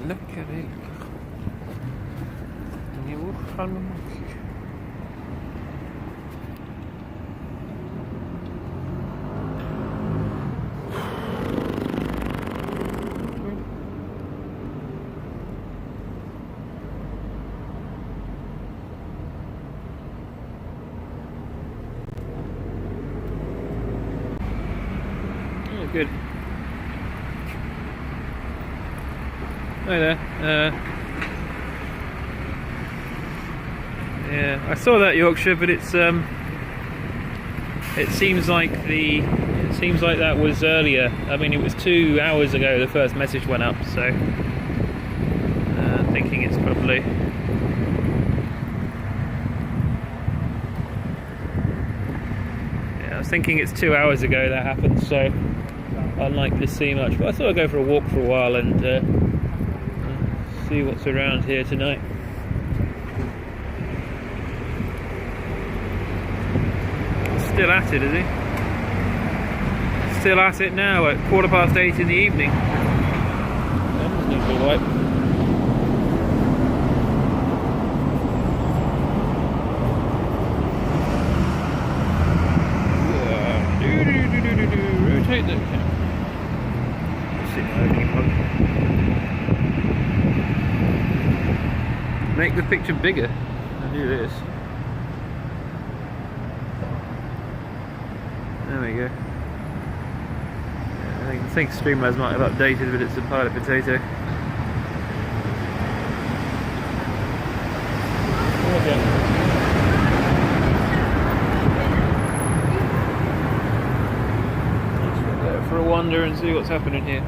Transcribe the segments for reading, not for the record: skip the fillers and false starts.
lekker. Nieuw gaan we maken. Good. Hi there. Yeah, I saw that Yorkshire, but it seems like that was earlier. I mean, it was 2 hours ago the first message went up, so thinking it's probably. Yeah, I was thinking it's 2 hours ago that happened, so. Unlikely to see much, but I thought I'd go for a walk for a while and see what's around here tonight. Still at it, is he? Still at it now at 8:15 in the evening. That doesn't need to be right. Rotate that camera. Make the picture bigger. I'll do this. There we go. I think Streamlabs might have updated, but it's a pilot potato. Okay. Let's go for a wander and see what's happening here.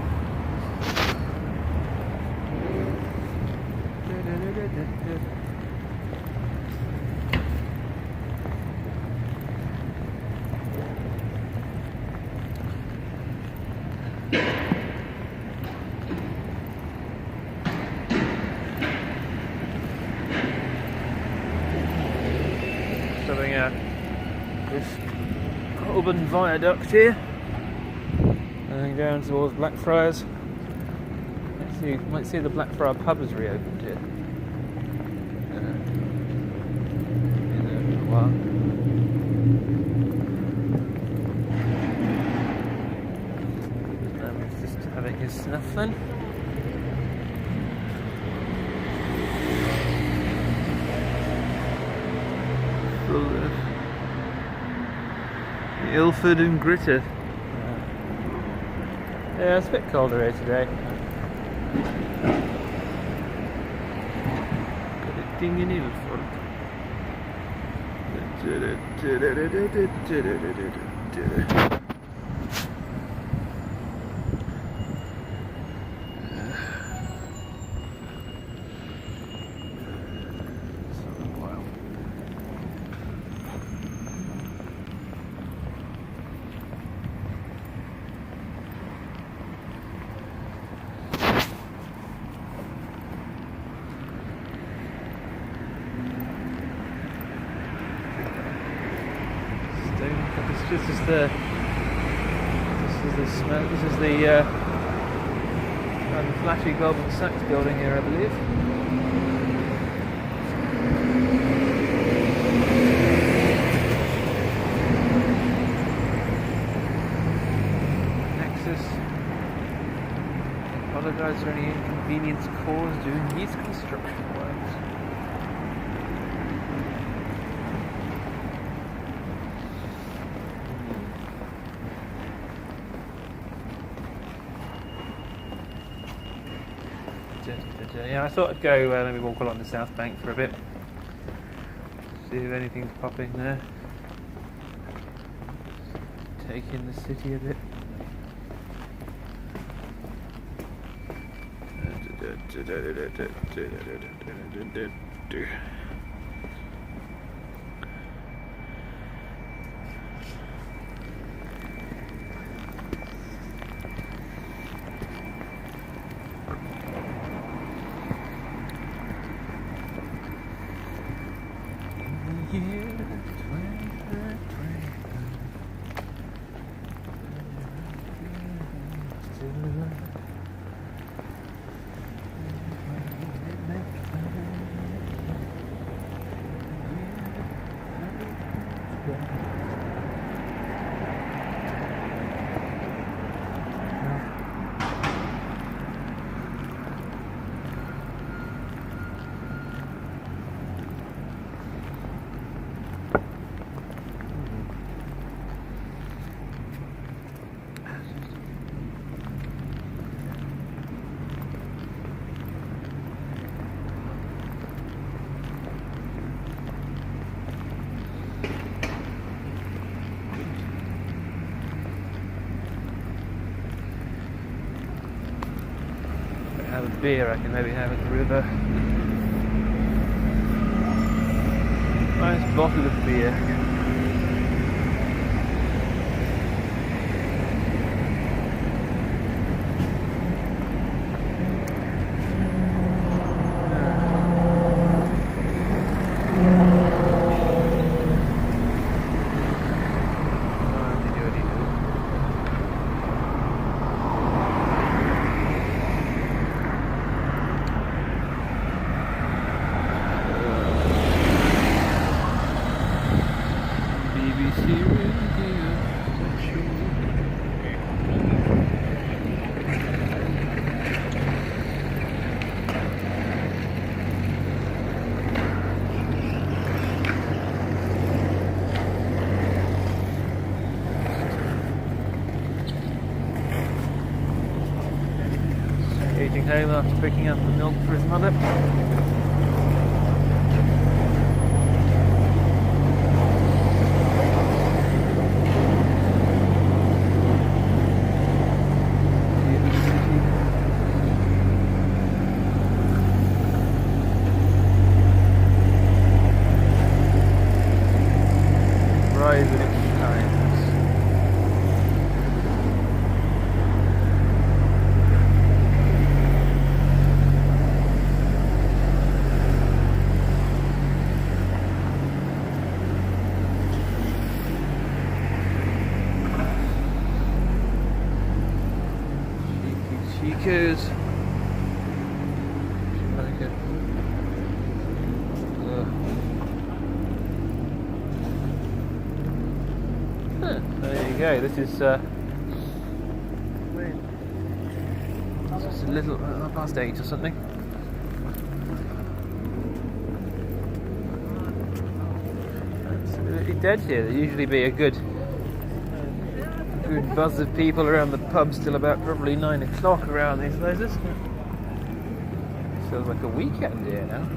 Having this Holborn viaduct here, going down towards Blackfriars. You might see the Blackfriar pub has reopened here. Been there for a while. He's just having his snuff then. Ilford and Gritter. Yeah, it's a bit colder here today. Got a ding in Ilford. This is the flashy Goldman Sachs building here, I believe. Nexus. Apologise for any inconvenience caused during these construction works. Yeah, I thought I'd go maybe walk along the south bank for a bit. See if anything's popping there. Take in the city a bit. Have a beer, I can maybe have at the river. Nice bottle of beer. Aging home after picking up the milk for his mother. Rise in its times. Chicos. Like it. There you go. This is just a little past 8 or something. It's absolutely dead here. There usually be a good buzz of people around the pubs till about probably 9 o'clock around these places. Feels like a weekend here now.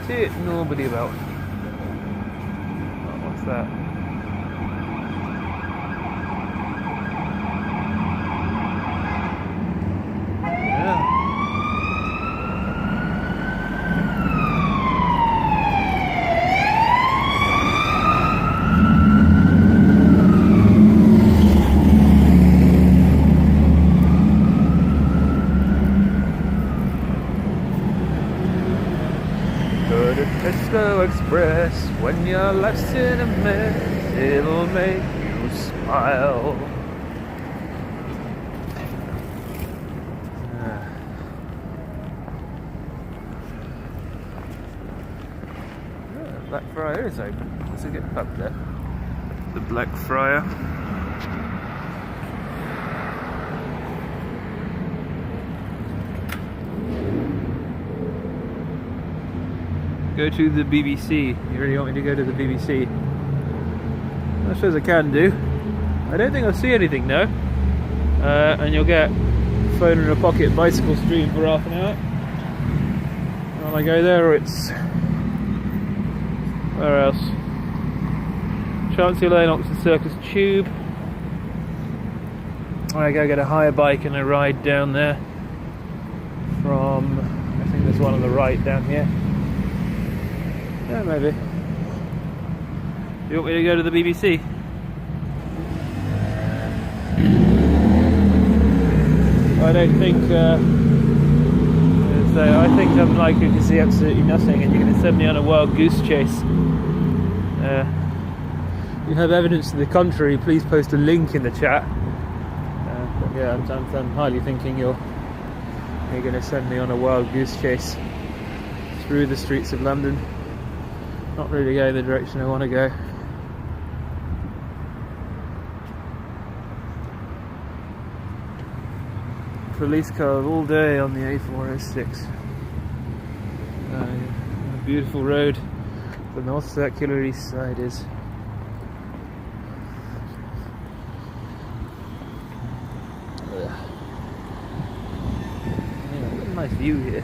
See it nobody about. Oh, what's that? Tesco Express, when your life's in a mess, it'll make you smile. Black Friar is open. There's a good pub there. The Black Friar. Go to the BBC. You really want me to go to the BBC? I suppose I can do. I don't think I'll see anything though. and you'll get phone in a pocket bicycle stream for half an hour. When I go there, it's where else? Chancery Lane, Oxford Circus Tube. I go get a hire bike and a ride down there from, I think there's one on the right down here. Yeah, maybe. You want me to go to the BBC? I don't think so I think I'm likely to see absolutely nothing, and you're going to send me on a wild goose chase. If you have evidence to the contrary, please post a link in the chat. But yeah, I'm highly thinking you're going to send me on a wild goose chase through the streets of London. Not really going the direction I want to go. Police cars all day on the A406. A beautiful road. The North Circular East Side is. Yeah, what a nice view here.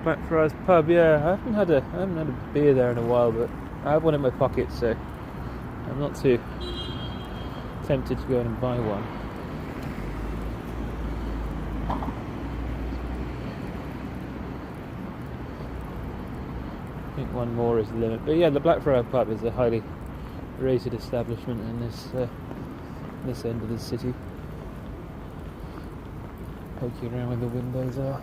Blackfriars pub, yeah. I haven't had a beer there in a while, but I have one in my pocket, so I'm not too tempted to go in and buy one. I think one more is the limit. But yeah, the Blackfriars pub is a highly rated establishment in this end of the city. Poking around where the windows are.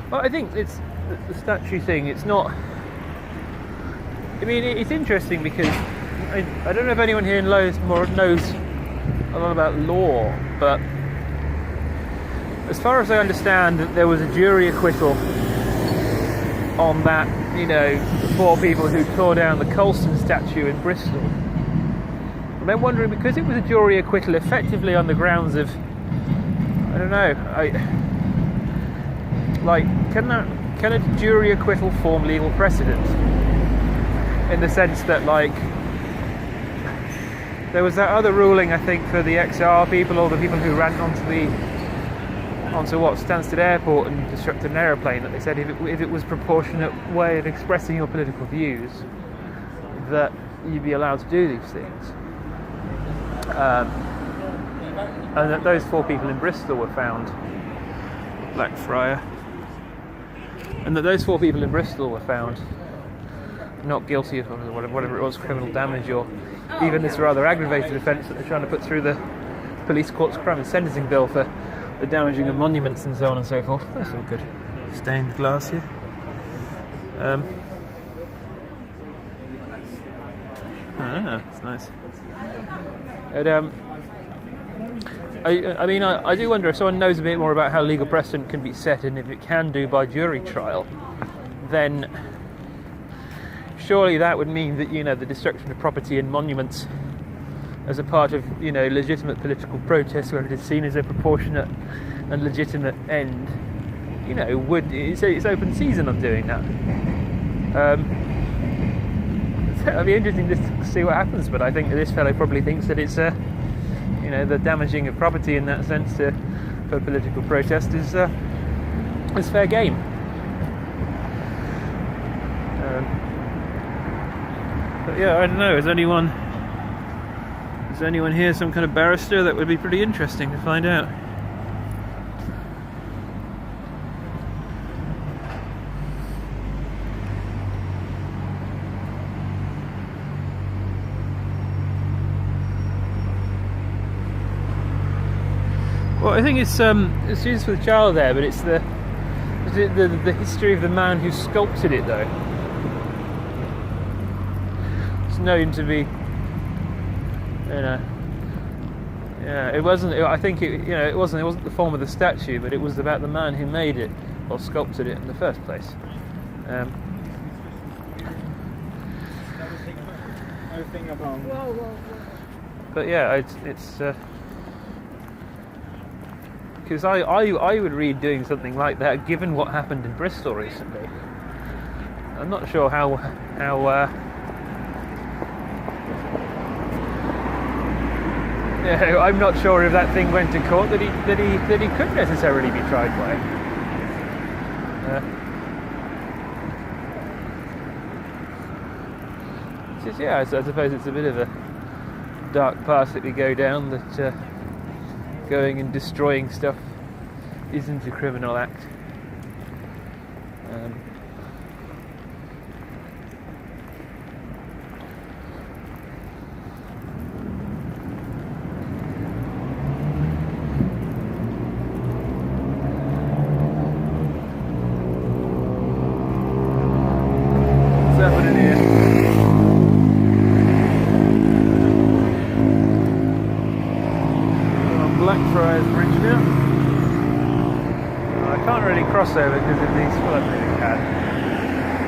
Well, I think it's the statue thing. It's not. I mean, it's interesting because I don't know if anyone here knows a lot about law, but as far as I understand, there was a jury acquittal on that. You know, the 4 people who tore down the Colston statue in Bristol. And I'm wondering, because it was a jury acquittal, effectively on the grounds of, I don't know, can a jury acquittal form legal precedent? In the sense that, like, there was that other ruling, I think, for the XR people, or the people who ran onto Stansted Airport and disrupted an aeroplane, that they said if it was proportionate way of expressing your political views, that you'd be allowed to do these things. And that those 4 people in Bristol were found Blackfriars. And that those 4 people in Bristol were found not guilty of whatever it was, criminal damage, or even this rather aggravated offence that they're trying to put through the police court's crime and sentencing bill for the damaging of monuments and so on and so forth. That's all good. Stained glass here. That's nice. And, I mean, I do wonder if someone knows a bit more about how legal precedent can be set, and if it can do by jury trial, then surely that would mean that, you know, the destruction of property and monuments as a part of, you know, legitimate political protest, where it is seen as a proportionate and legitimate end, you know, it's open season on doing that. So it'll be interesting just to see what happens, but I think that this fellow probably thinks that it's you know, the damaging of property in that sense for political protest is fair game. But yeah, I don't know. Is anyone here some kind of barrister? That would be pretty interesting to find out. Well, I think it's used for the child there, but it's the history of the man who sculpted it, though. It's known to be, you know, yeah, it wasn't. I think it wasn't the form of the statue, but it was about the man who made it or sculpted it in the first place. But yeah, it's because I would read doing something like that given what happened in Bristol recently. I'm not sure how I'm not sure if that thing went to court that he couldn't necessarily be tried by. Yeah, I suppose it's a bit of a dark path that we go down, that going and destroying stuff isn't a criminal act. What's happening here? Blackfriars Bridge now. I can't really cross over because of these. Well, I really can.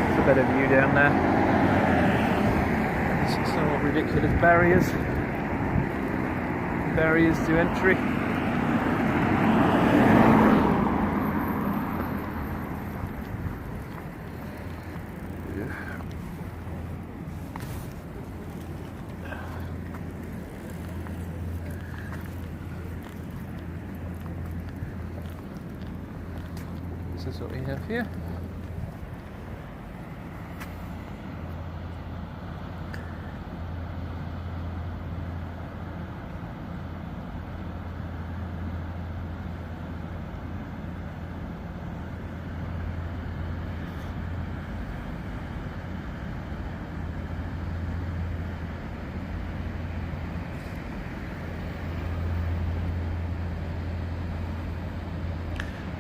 It's a better view down there. It's somewhat ridiculous barriers to entry. This is what we have here.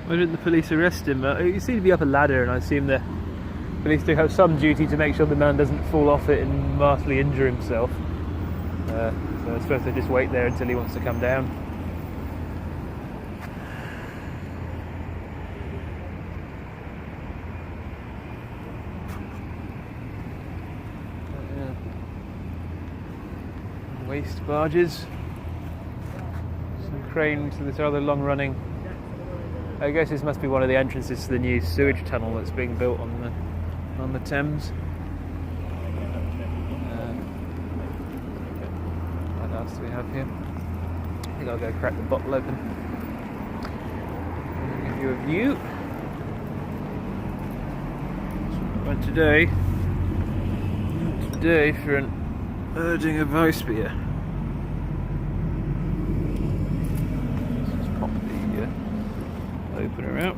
Why didn't the police arrest him? You seem to be up a ladder, and I assume the police do have some duty to make sure the man doesn't fall off it and vastly injure himself. So I suppose they just wait there until he wants to come down. Waste barges. Some cranes to this other long-running. I guess this must be one of the entrances to the new sewage tunnel that's being built on the Thames. What else do we have here? I think I'll go crack the bottle open. I'll give you a view. Went today for an urging of ice beer. Let's pop the opener out.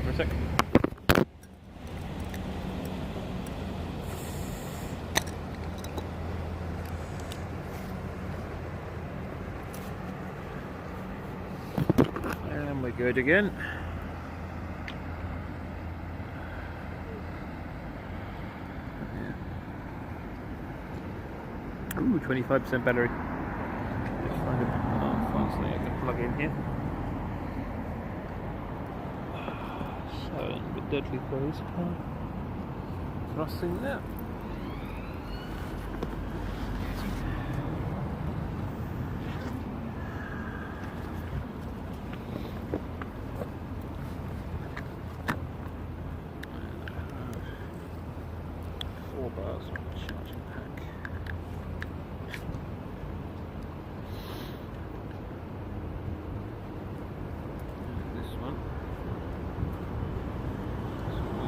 For a sec. And we're good again. Ooh, 25% battery. Just find a find something I can plug in here. Silent but deadly close. Crossing there. Bars on the charging pack. This one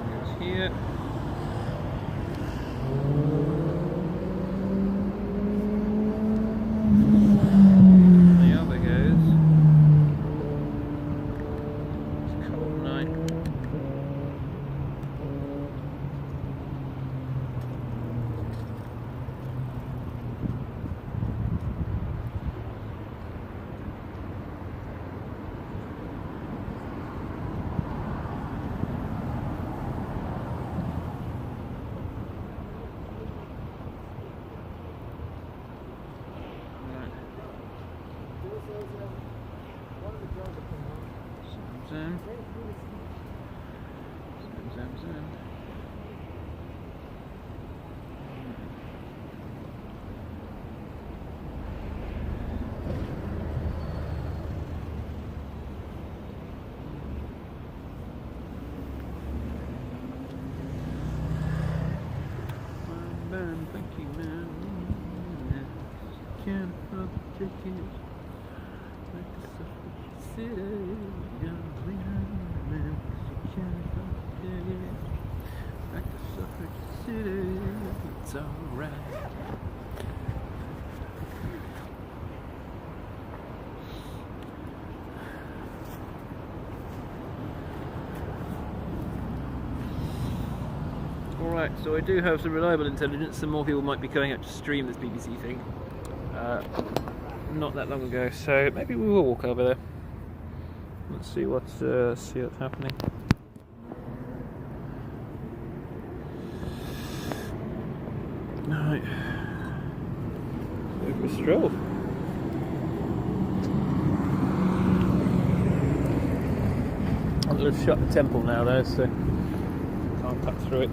goes here. zam. Zam, zam, zam. Man, thank you, man. Can't afford to take it. Like the suffrage city, man. Can't afford to take it. Like the suffrage city, it's alright. Alright, so I do have some reliable intelligence. Some more people might be going out to stream this BBC thing. Not that long ago, so maybe we will walk over there. Let's see what's happening. Alright. Go for a stroll. They've shut the temple now though, so can't cut through it.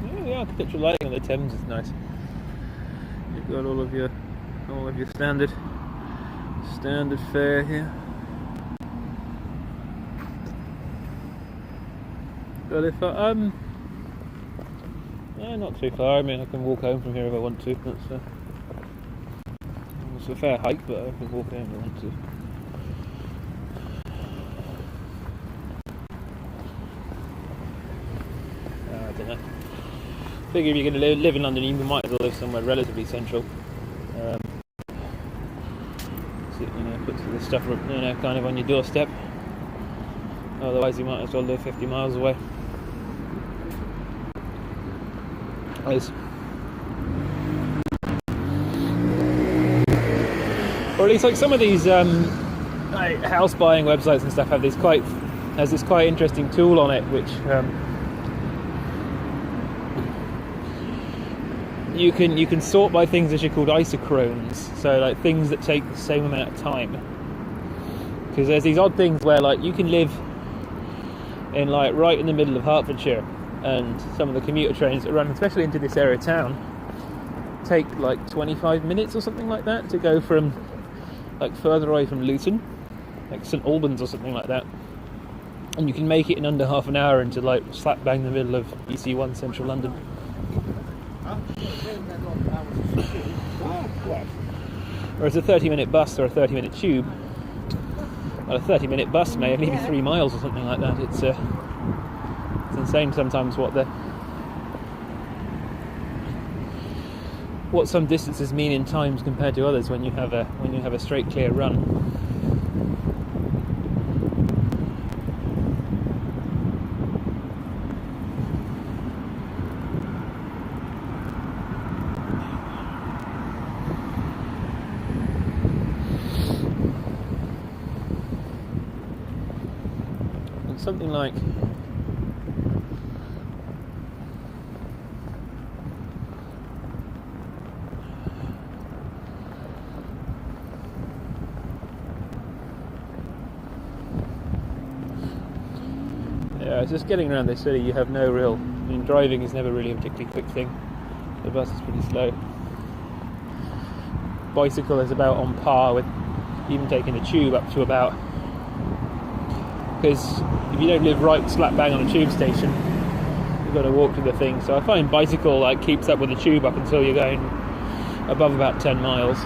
Yeah, the architectural lighting on the Thames is nice. You've got all of your standard fare here. But if yeah, not too far. I mean, I can walk home from here if I want to. It's a fair hike, but I can walk home if I want to. I don't know. Figure if you're going to live in London, you might as well live somewhere relatively central. So, put the stuff kind of on your doorstep. Otherwise, you might as well live 50 miles away. Or at least, like some of these house buying websites and stuff have this quite interesting tool on it, which you can sort by things which are called isochrones, so like things that take the same amount of time. Because there's these odd things where like you can live in like right in the middle of Hertfordshire, and some of the commuter trains that run, especially into this area of town, take like 25 minutes or something like that to go from like further away from Luton, like St Albans or something like that, and you can make it in under half an hour into like slap bang in the middle of EC1 central London. Whereas a 30-minute bus or a 30-minute tube, well, a 30-minute bus may only be 3 miles or something like that. It's insane sometimes what some distances mean in times compared to others when you have a straight clear run. And something like just getting around this city, you have no real... I mean, driving is never really a particularly quick thing. The bus is pretty slow. Bicycle is about on par with even taking the tube up to about... Because if you don't live right slap bang on a tube station, you've got to walk to the thing. So I find bicycle like keeps up with the tube up until you're going above about 10 miles.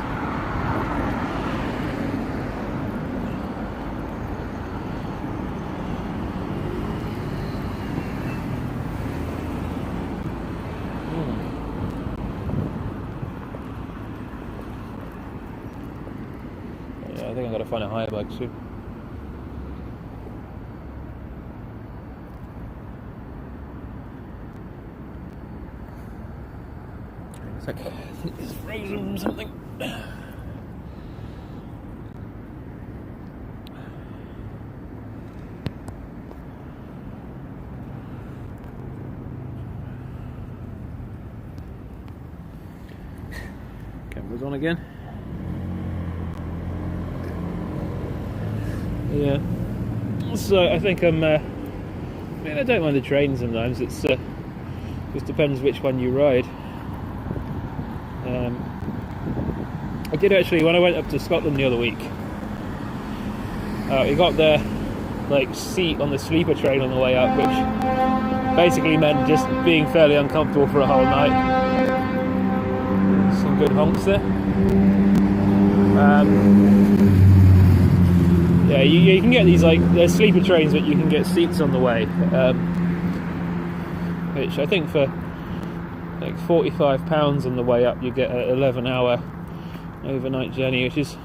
I think I've got to find a hire bike soon. I think it's frozen or something. was on again. Yeah. So I think I don't mind the train sometimes. It's just depends which one you ride. I did actually, when I went up to Scotland the other week, we got the seat on the sleeper train on the way up, which basically meant just being fairly uncomfortable for a whole night. Some good honks there. Yeah, you can get these there's sleeper trains, but you can get seats on the way, which I think for £45 on the way up you get an 11-hour overnight journey, which is,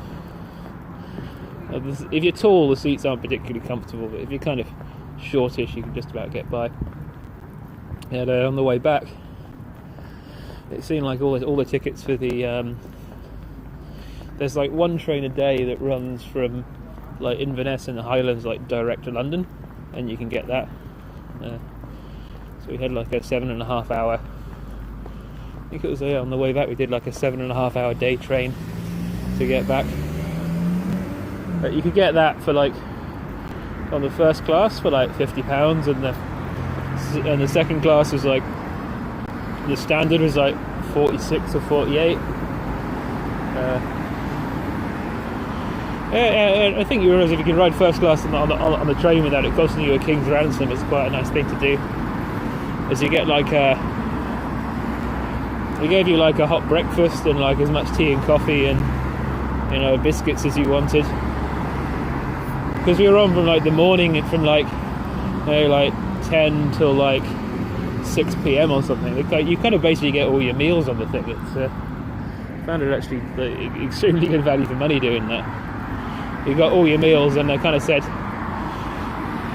if you're tall the seats aren't particularly comfortable, but if you're kind of shortish you can just about get by. And on the way back it seemed like all the tickets for the there's one train a day that runs from Inverness in the Highlands direct to London, and you can get that. So we had a 7.5 hour, I think it was on the way back we did a 7.5 hour day train to get back. But you could get that for on the first class for £50, and the second class was the standard was 46 or 48. I think you realise if you can ride first class on the train without it costing you a king's ransom, it's quite a nice thing to do. As you get they gave you a hot breakfast and as much tea and coffee and biscuits as you wanted. Because we were on from the morning from 10 till 6 p.m. or something. You kind of basically get all your meals on the thing. It's found it actually extremely good value for money doing that. You got all your meals, and they kind of said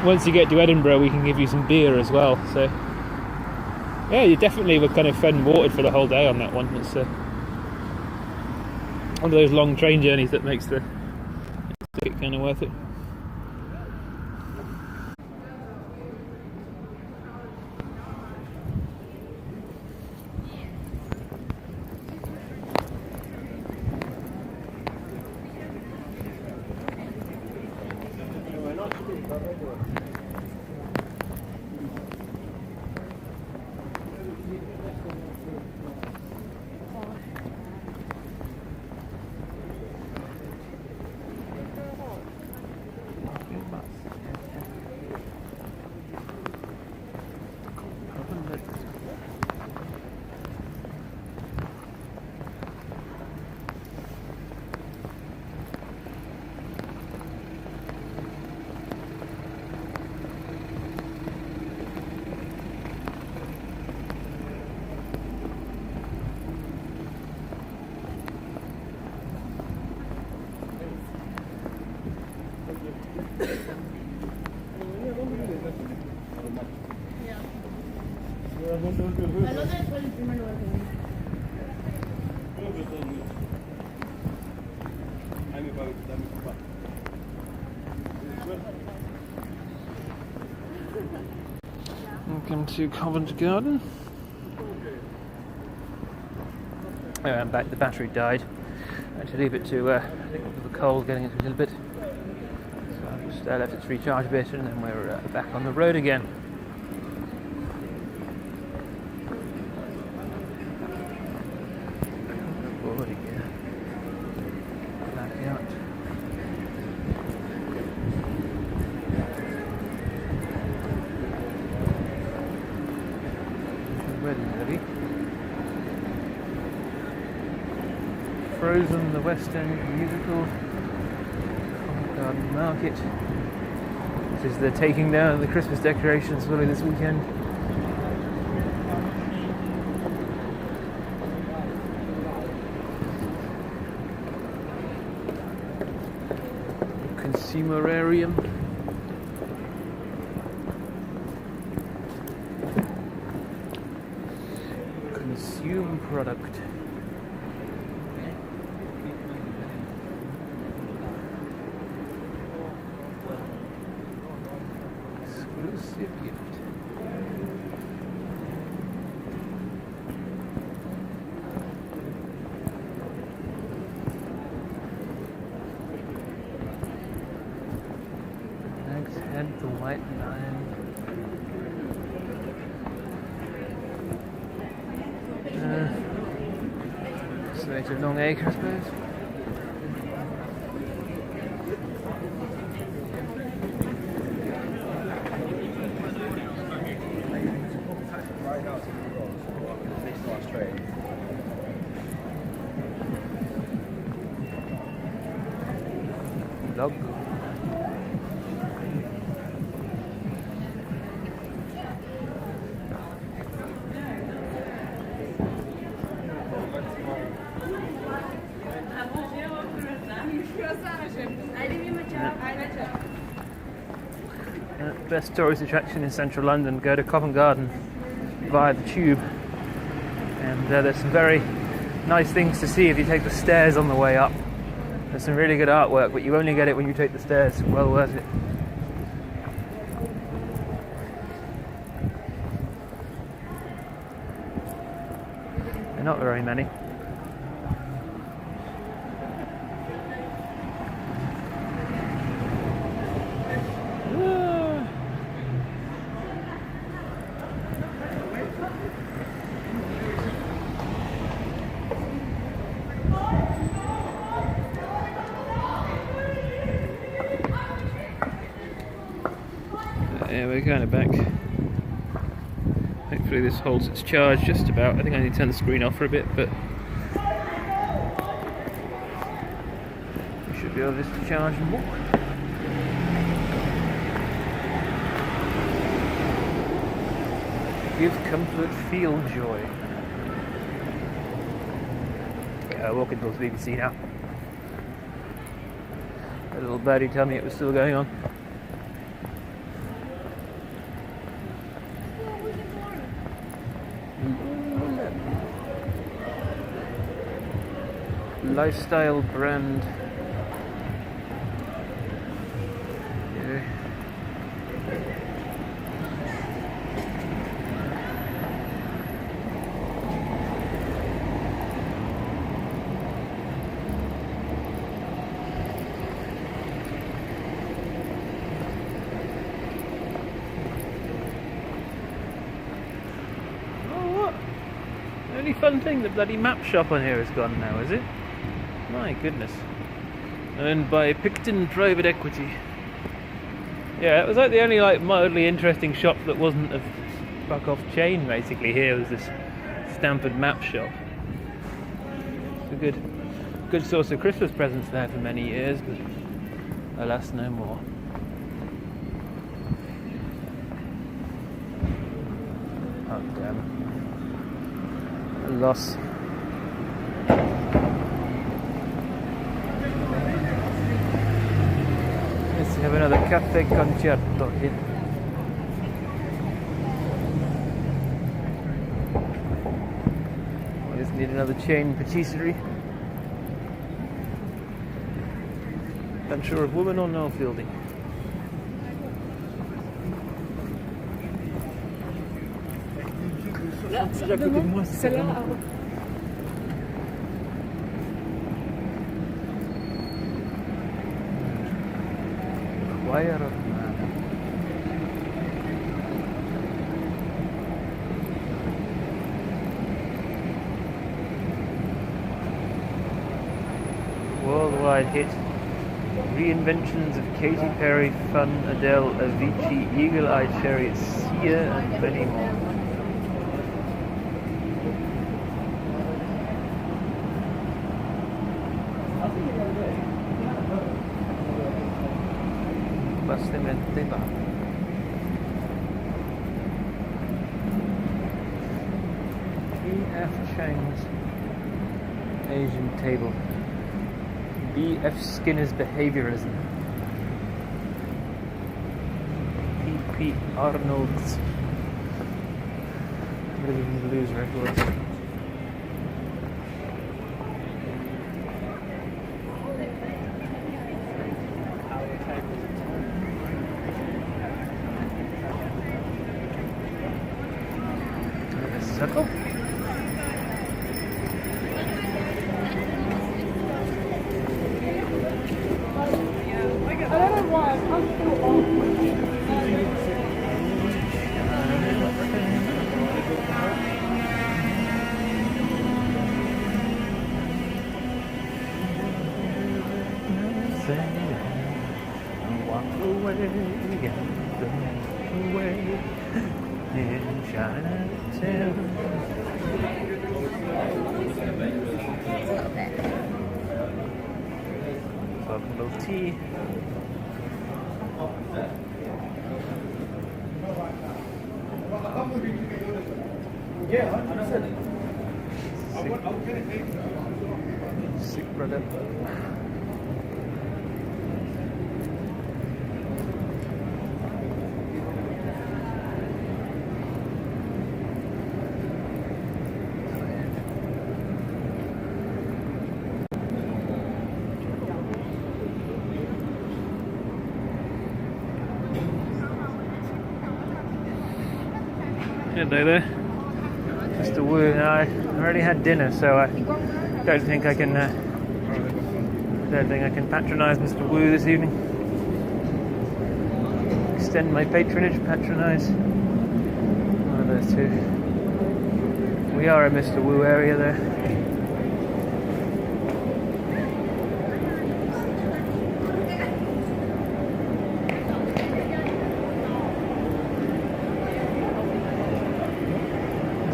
once you get to Edinburgh we can give you some beer as well. So yeah, you definitely were kind of fed and watered for the whole day on that one. It's one of those long train journeys that makes the ticket kind of worth it. El otro fue el primer lugar que vi. Welcome to Covent Garden. Oh, I'm back. The battery died. I had to leave it to, I think the cold getting into a little bit. So I've just left it to recharge a bit, and then we're back on the road again. Frozen, the West End musical, Covent Garden Market. This is the taking down of the Christmas decorations early this weekend. Consumerarium. Consume product. Exclusive gift. way to Long Acre, I suppose. Log. Best tourist attraction in central London. Go to Covent Garden via the tube, and there's some very nice things to see if you take the stairs on the way up. There's some really good artwork, but you only get it when you take the stairs. Well worth it. They're not very many. Yeah, we're kind of back. Hopefully this holds its charge just about. I think I need to turn the screen off for a bit, but we should be able just to charge and walk. Give comfort, feel joy. Yeah, walking towards the BBC now. A little birdie told me it was still going on. Lifestyle brand. Yeah. Oh, what? The only fun thing, the bloody map shop on here is gone now, is it? My goodness. Owned by Picton Private Equity. Yeah, it was like the only mildly interesting shop that wasn't a fuck off chain basically. Here was this Stamford map shop. It's a good source of Christmas presents there for many years, but alas, no more. Oh damn. A loss. Let's have another cafe concerto here. I just need another chain patisserie. Unsure of woman or no fielding. Choir of Man. Worldwide hit. Reinventions of Katy Perry, Fun, Adele, Avicii, Eagle Eye Cherry, Sia, and many more. Bastemente va. BF Chang's Asian table. BF Skinner's behaviorism. PP Arnold's Rhythm and Blues records. Circle. away in Chinatown. Buffalo tea. Sick brother. Hello there, Mr. Wu. Now, I already had dinner, so I don't think I can patronise Mr. Wu this evening. Extend my patronage, patronise. One of those two. We are in Mr. Wu area there.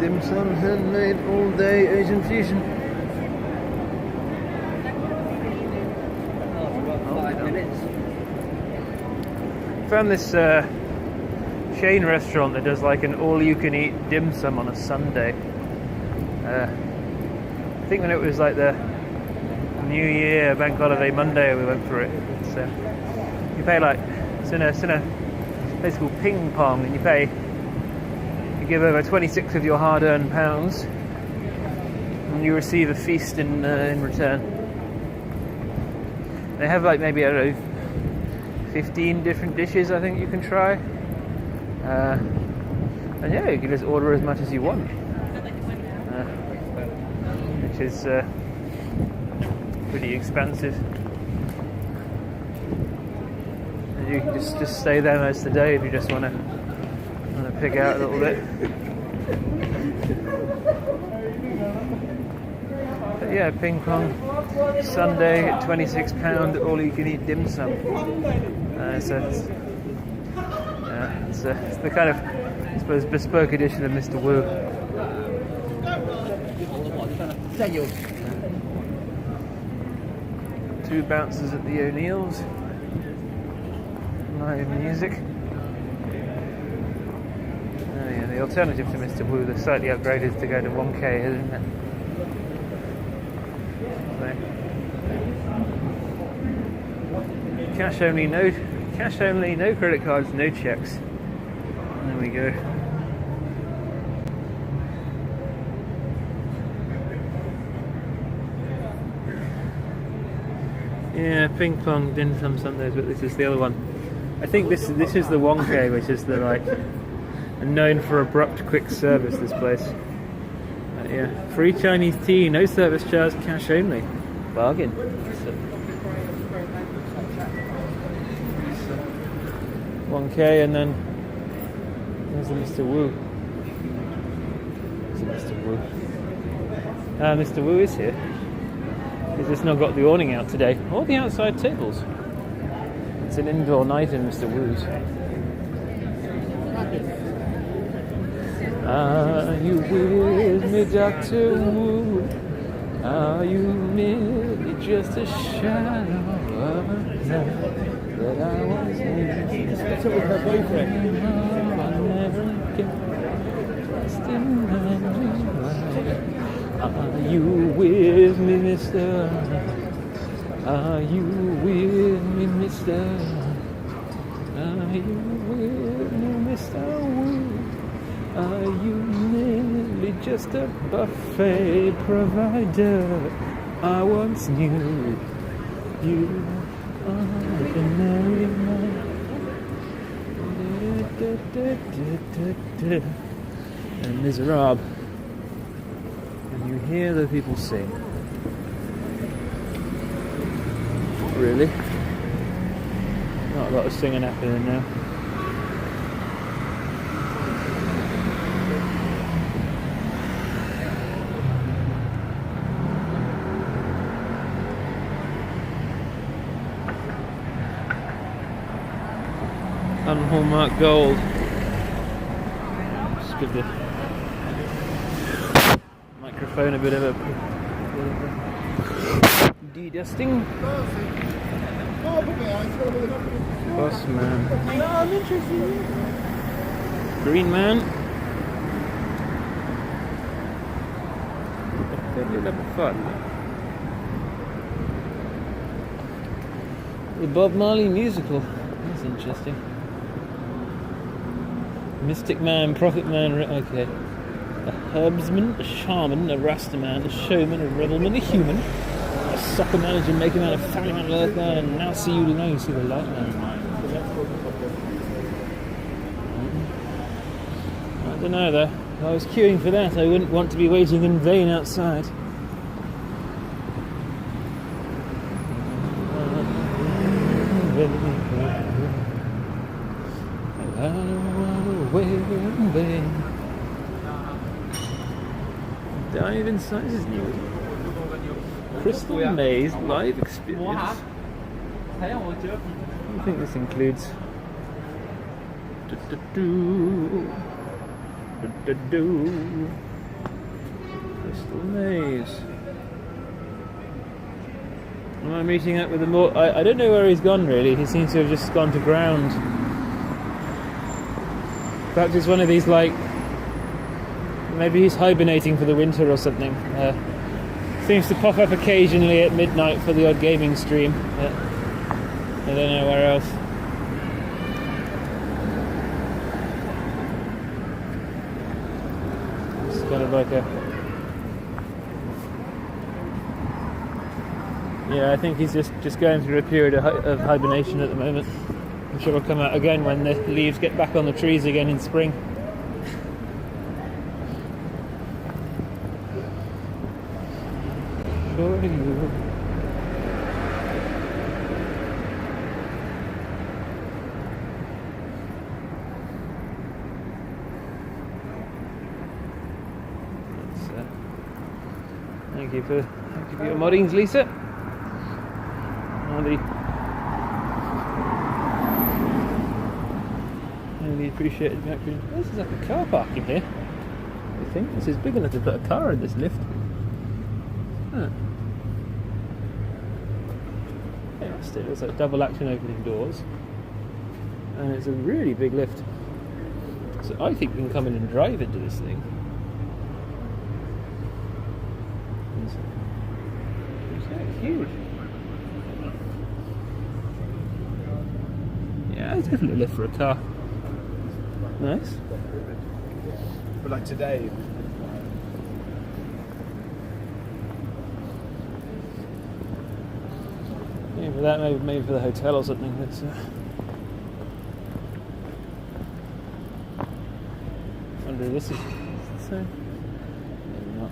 Dim sum handmade all day Asian fusion. Found this chain restaurant that does like an all-you-can-eat dim sum on a Sunday. I think when it was like the New Year Bank Holiday Monday, we went for it. So you pay like it's in a place called Ping Pong, and you give over 26 of your hard-earned pounds, and you receive a feast in return. They have like maybe, I don't know, 15 different dishes I think you can try, and yeah, you can just order as much as you want, which is pretty expensive. And you can just stay there most of the day if you just want to pick out a little bit. But yeah, Ping Pong Sunday at £26, all you can eat dim sum. So it's the kind of, I suppose, bespoke edition of Mr. Wu. Two bouncers at the O'Neills. Live music. The alternative to Mr. Wu, the slightly upgraded to go to 1K, isn't it? So, cash only, no credit cards, no checks. There we go. Yeah, Ping Pong dim sum Sundays, but this is the other one. I think this is the 1K, which is the like. And known for abrupt quick service, this place. Yeah, free Chinese tea, no service charge, cash only. Bargain. 1K, and then there's the Mr. Wu. There's Mr. Wu. Mr. Wu is here. He's just not got the awning out today. All the outside tables. It's an indoor night in Mr. Wu's. Are you with me, Dr. Wu? Are you merely just a shadow of a night that I was in? That's with her boyfriend. I never get lost in Are you with me, mister? Are you with me, mister? Are you with me, Mr. Wu? Are you merely just a buffet provider? I once knew you ordinary man. And Miserable. And you hear the people sing. Really? Not a lot of singing happening now. Hallmark Gold. Just give the microphone a bit of a de-dusting. Boss man. No, I'm interested. Green man. Deadly level 5. The Bob Marley musical. That's interesting. Mystic man, prophet man, okay. A herbsman, a shaman, a rastaman, a showman, a revelman, a human, a soccer manager, maker man, a family man, a earth man, and now see you see the light man. I don't know though. If I was queuing for that, I wouldn't want to be waiting in vain outside. Dive inside his new Crystal Maze live experience. I think this includes Crystal Maze. Am I meeting up with the more? I don't know where he's gone really. He seems to have just gone to ground. Perhaps it's one of these like. Maybe he's hibernating for the winter or something. Seems to pop up occasionally at midnight for the odd gaming stream. But I don't know where else. It's kind of like a... Yeah, I think he's just going through a period of hibernation at the moment. I'm sure he'll come out again when the leaves get back on the trees again in spring. For you. Thank you for your moddings, Lisa. Really appreciate it. This is like a car park in here. I think this is big enough to put a car in this lift. Huh. Yeah, still, it's like double action opening doors, and it's a really big lift. So I think we can come in and drive into this thing. It's huge. Yeah, it's definitely a lift for a car. Nice. But like today. Yeah, for that, maybe for the hotel or something. That's, I wonder if this is the same. Maybe not.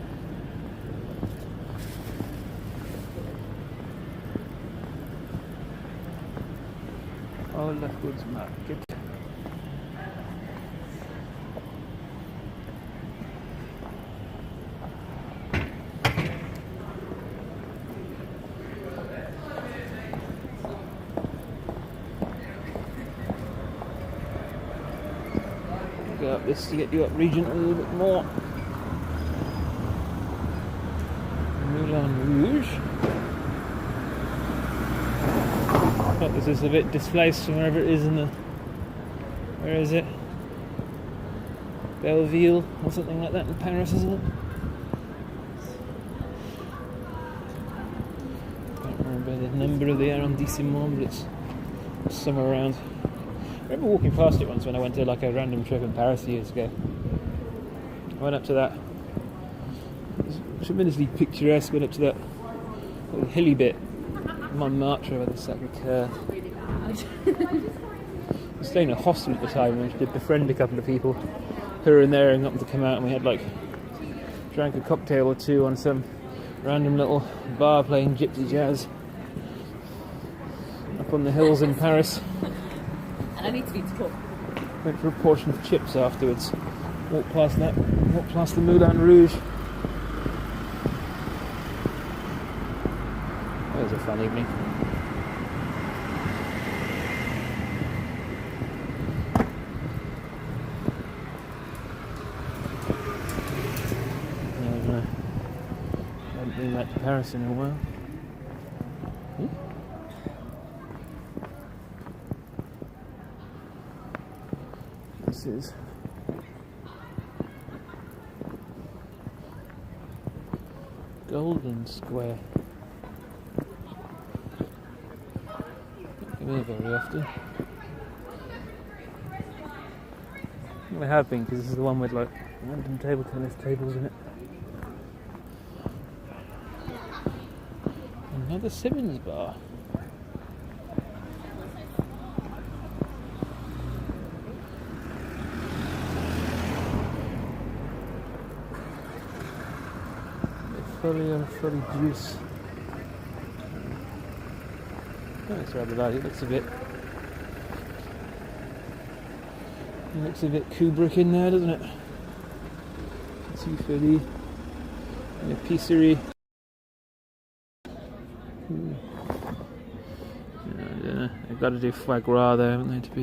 Oh, Leftwoods Market. Go up this to get you up region a little bit more. Moulin Rouge. Oh, this is a bit displaced from wherever it is in the... Where is it? Belleville or something like that in Paris, isn't it? Can't remember the number of the arrondissement, but it's somewhere around. I remember walking past it once when I went to like a random trip in Paris years ago. I went up to that. It was tremendously picturesque. Went up to that little hilly bit, Montmartre, where the Sacré-Cœur. I was staying in a hostel at the time, and we did befriend a couple of people who were in there and got them to come out, and we had like drank a cocktail or two on some random little bar playing gypsy jazz up on the hills in Paris. And I need to be tall. Went for a portion of chips afterwards. Walked past the Moulin Rouge. That was a fun evening. been back to Paris in a while. This is Golden Square. Don't come here very often. I have been, because this is the one with like random table tennis tables in it. Another Simmons bar. Fully on fully juice. That's rather bad. It looks a bit Kubrick in there, doesn't it? Too fully. And a pisserie. Yeah, they've got to do foie gras there, haven't they, to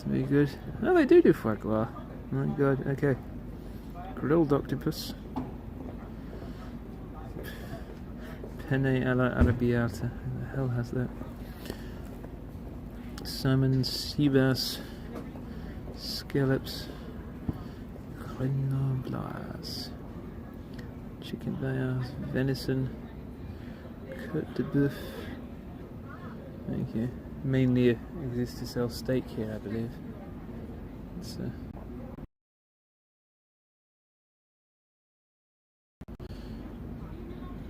be good. Oh, they do foie gras. My God. Okay. Grilled octopus. Penne alla arrabbiata. Who the hell has that? Salmon, sea bass, scallops, grenoblas, chicken bayas, venison, cote de boeuf. Thank you. Mainly exists to sell steak here, I believe. It's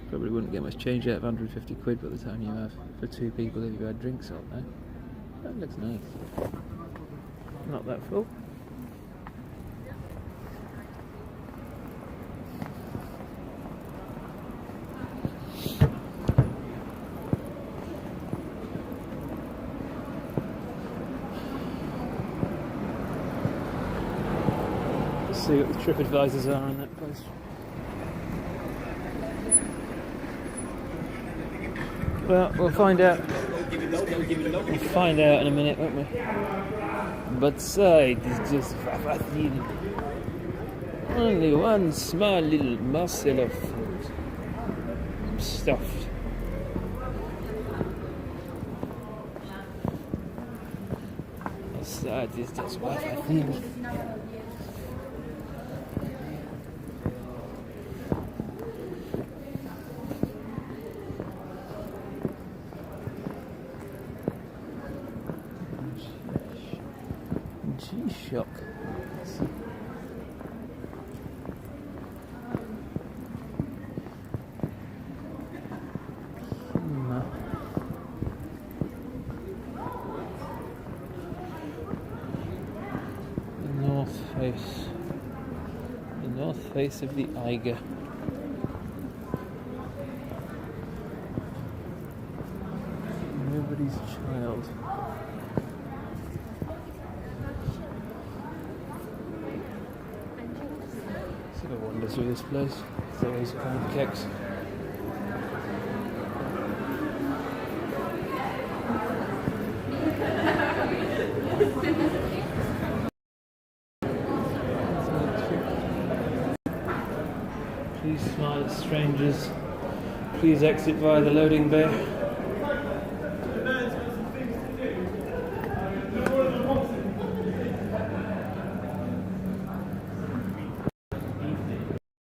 probably wouldn't get much change out of 150 quid by the time you have for two people if you had drinks on there. That looks nice. Not that full. Let's see what the TripAdvisors are on that place. Well, we'll find out. We'll find out in a minute, won't we? But sight is just thin. Only one small little morsel of food. Stuffed. The sight is just thin. G-Shock. The North Face. The North Face of the Eiger. Nobody's child. Wander through this place. It's always kind of kicks. Please smile at strangers. Please exit via the loading bay.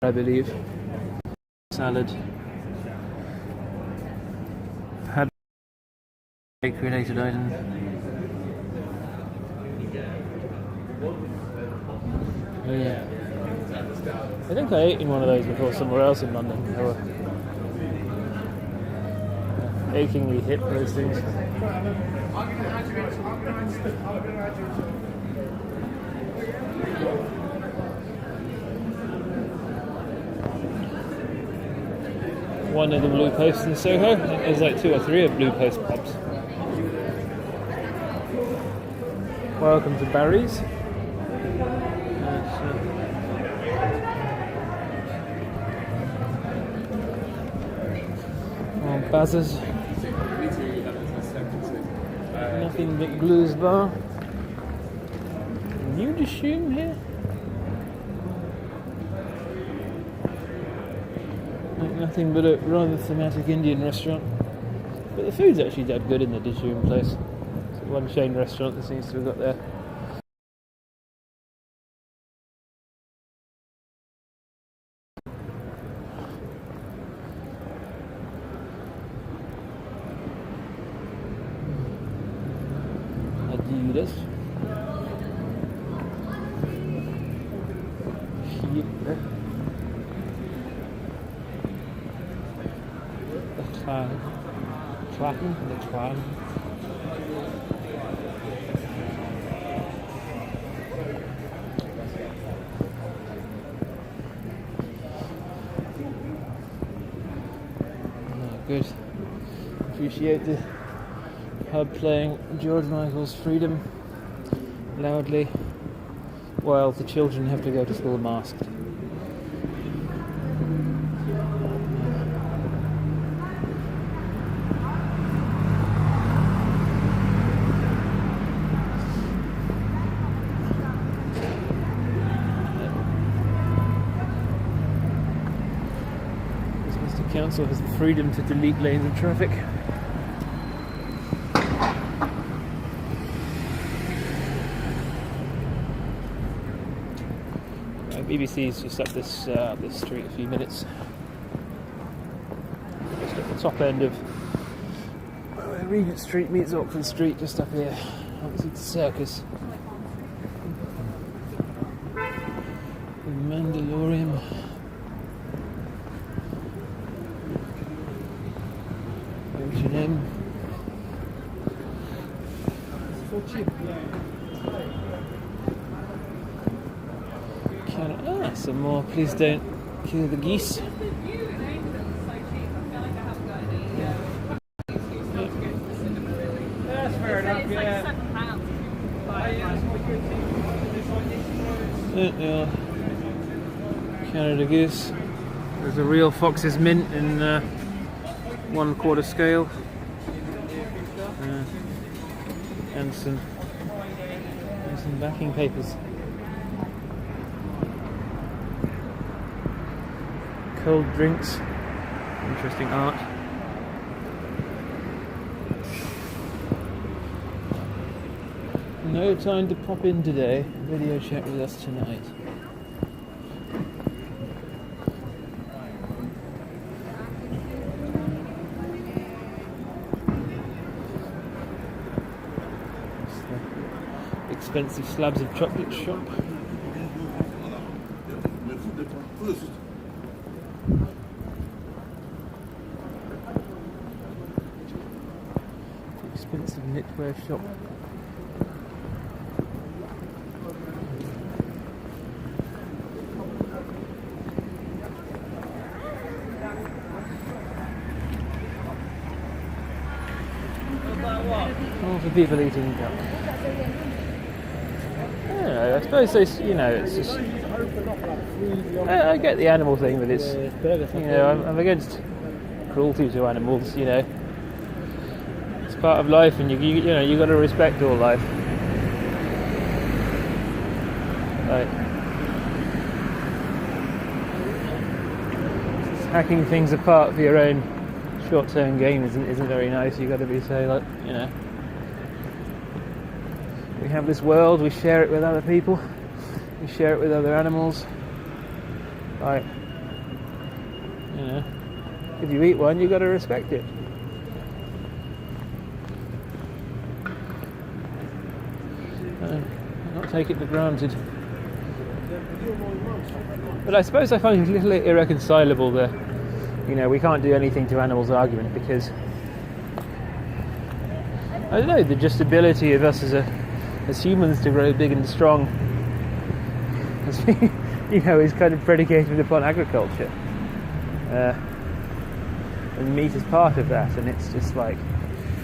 I believe. Salad. Had created item. Yeah. I think I ate in one of those before somewhere else in London. I achingly hit those things. One of the Blue Posts in Soho. There's like 2 or 3 of Blue Post pubs. Welcome to Barry's. Bazzers. Nothing but Blues Bar. Nudishoom here. Nothing but a rather thematic Indian restaurant. But the food's actually dead good in the Dijume place. It's one chain restaurant that seems to have got there. Adidas. Here. The Clan. The Clan. Good. Appreciate the pub playing George Michael's Freedom loudly while the children have to go to school masked. Council has the freedom to delete lanes of traffic. BBC's just up this street a few minutes. Just at the top end of where Regent Street meets Oxford Street, just up here, opposite the circus. The Mandalorian. H&M. Some more. Please don't kill the geese. That's fair enough. Yeah. Yeah. Canada goose. There's a real Fox's mint in 1/4 scale, and some backing papers. Cold drinks, interesting art. No time to pop in today. Video chat with us tonight. Expensive slabs of chocolate shop. Expensive knitwear shop. All for people eating duck. I suppose it's just. I get the animal thing, but it's, I'm against cruelty to animals. It's part of life, and you got to respect all life. Like, hacking things apart for your own short-term gain isn't very nice. You got to be we have this world, we share it with other people, we share it with other animals. Like, if you eat one, you got to respect it. Not take it for granted. But I suppose I find it a little irreconcilable that, we can't do anything to animals argument, because I don't know, the just ability of us as humans to grow big and strong is kind of predicated upon agriculture, and meat is part of that, and it's just like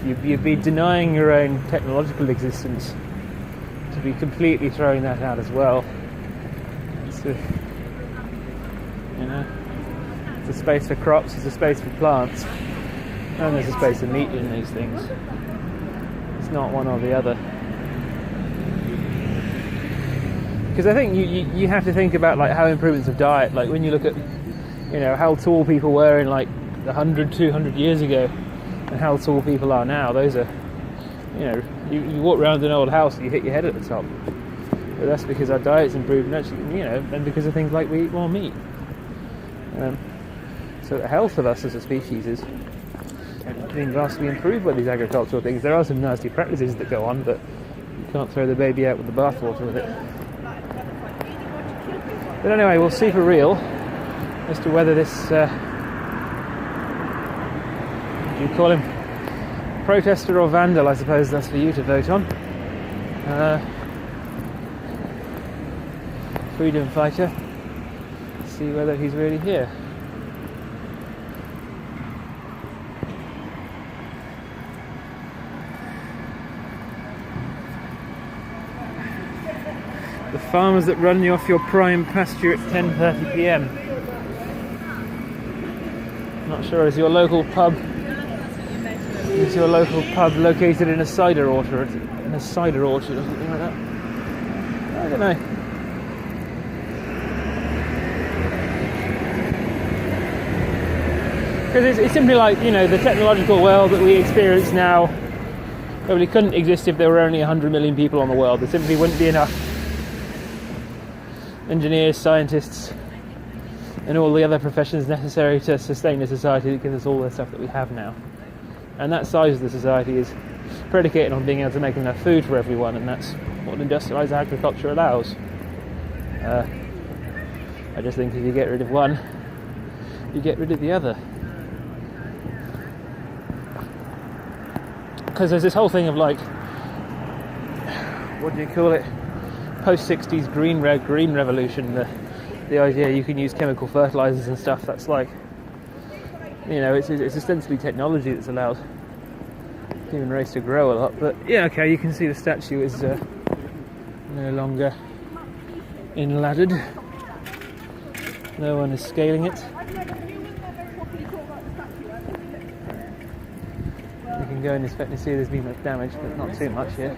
you'd be denying your own technological existence to be completely throwing that out as well. It's a space for crops, there's a space for plants, and there's a space for meat in these things. It's not one or the other. Because I think you have to think about like how improvements of diet, like when you look at you know, how tall people were in like 100, 200 years ago, and how tall people are now. Those are, you know, you walk around an old house and you hit your head at the top. But that's because our diet's improved, and actually, you know, and because of things like we eat more meat. So the health of us as a species is being vastly improved by these agricultural things. There are some nasty practices that go on, but you can't throw the baby out with the bathwater with it. But anyway, we'll see for real as to whether this, what do you call him? Protester or vandal, I suppose that's for you to vote on. Freedom fighter. See whether he's really here. The farmers that run you off your prime pasture at 10:30 p.m. Not sure, is your local pub located in a cider orchard? In a cider orchard or something like that? I don't know. Because it's simply like, you know, the technological world that we experience now probably couldn't exist if there were only 100 million people on the world. There simply wouldn't be enough engineers, scientists, and all the other professions necessary to sustain a society that gives us all the stuff that we have now. And that size of the society is predicated on being able to make enough food for everyone, and that's what industrialised agriculture allows. I just think if you get rid of one, you get rid of the other. Because there's this whole thing of like, what do you call it? Post-60s green revolution, the idea you can use chemical fertilizers and stuff. That's like, you know, it's ostensibly technology that's allowed the human race to grow a lot. But yeah, okay, you can see the statue is no longer enladdered. No one is scaling it. You can go and inspect and see there's been much damage, but not too much here.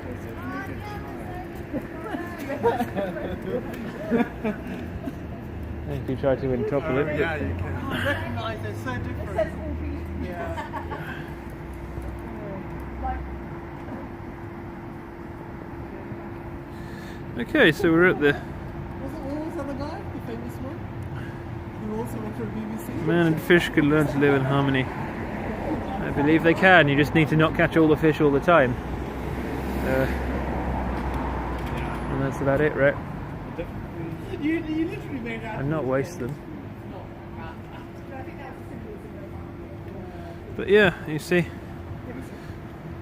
If you try to topple it. Yeah, you can. Recognise they're so different. Okay, so we're at the Was it always the other guy, the famous one? Who also went for BBC? Man and fish could learn to live in harmony. I believe they can, you just need to not catch all the fish all the time. And that's about it, right? You literally made that. And not waste them. But yeah, you see,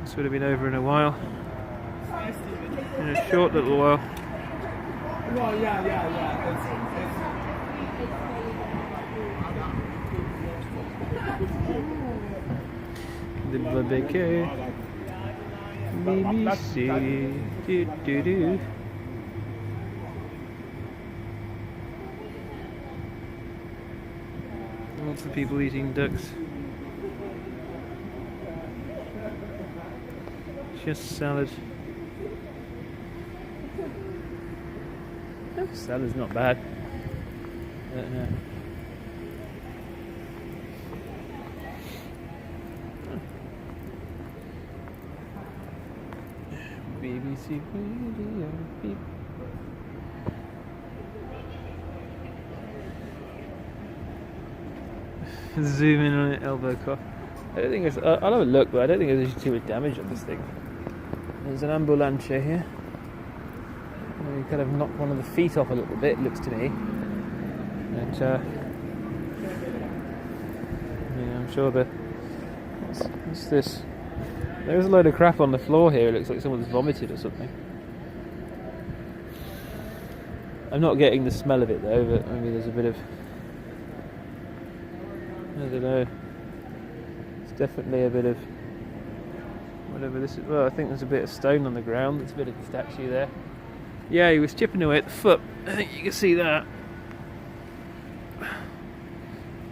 this would have been over in a while. In a short little while. Well, yeah. The barbecue. BBC. Do. Lots of people eating ducks. Just salad. Oh, salad's not bad. BBC Radio. Beep. Zoom in on it, elbow cough. I don't think it's. I'll have a look, but I don't think there's too much damage on this thing. There's an ambulance here. You kind of knock one of the feet off a little bit, looks to me. And yeah, I'm sure that. What's this? There's a load of crap on the floor here. It looks like someone's vomited or something. I'm not getting the smell of it though, but maybe there's a bit of. I don't know. It's definitely a bit of whatever this is. Well, I think there's a bit of stone on the ground. There's a bit of the statue there. Yeah, he was chipping away at the foot. I think you can see that.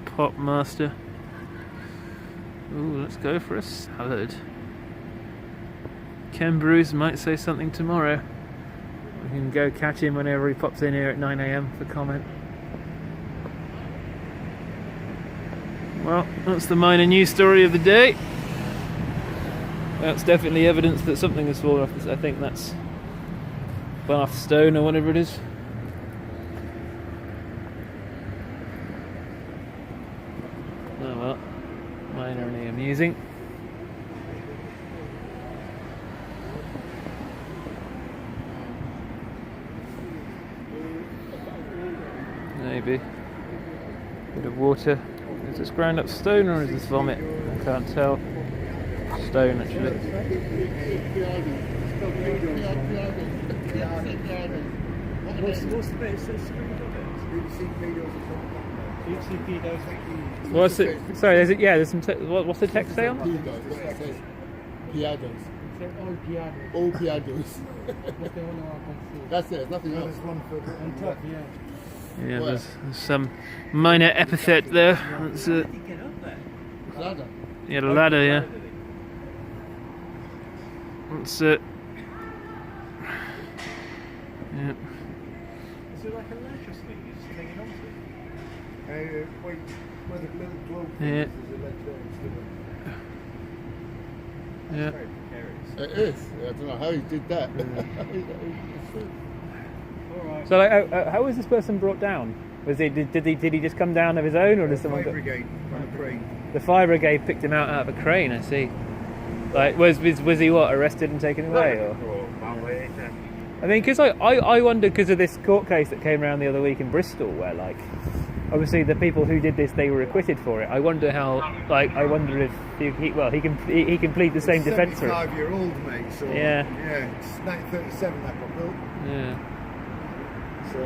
Pop master. Ooh, let's go for a salad. Ken Bruce might say something tomorrow. We can go catch him whenever he pops in here at 9 AM for comment. Well, that's the minor news story of the day. That's definitely evidence that something has fallen off this. I think that's bath stone or whatever it is. Oh well, minorly amusing. Maybe. Bit of water. Is this ground up stone or is this vomit? I can't tell. Stone actually. What's the bit? What's it? Sorry, there's there's some. What's the text say on? Piados. All piados. That's it. Nothing else. On top, yeah. Yeah, there's some minor epithet there. That's it. Ladder. Yeah, the ladder. Yeah. That's it. Yeah. Is it like a lattice thing you're just hanging on to? Wait, where the little globe Yeah. is a ledge there. Yeah. Very precarious. It is. I don't know how he did that. Alright. So, like, how was this person brought down? Was he did he just come down of his own, or did someone? Fire brigade on a crane. The fire brigade picked him out of a crane. I see. Like, was he what, arrested and taken away, or? I mean, because I wonder, because of this court case that came around the other week in Bristol, where, like, obviously the people who did this, they were acquitted for it. I wonder how, like, I wonder if he can plead the same defence for it. 75-year-old mate. So Yeah. it's 1937 that got built. Yeah. So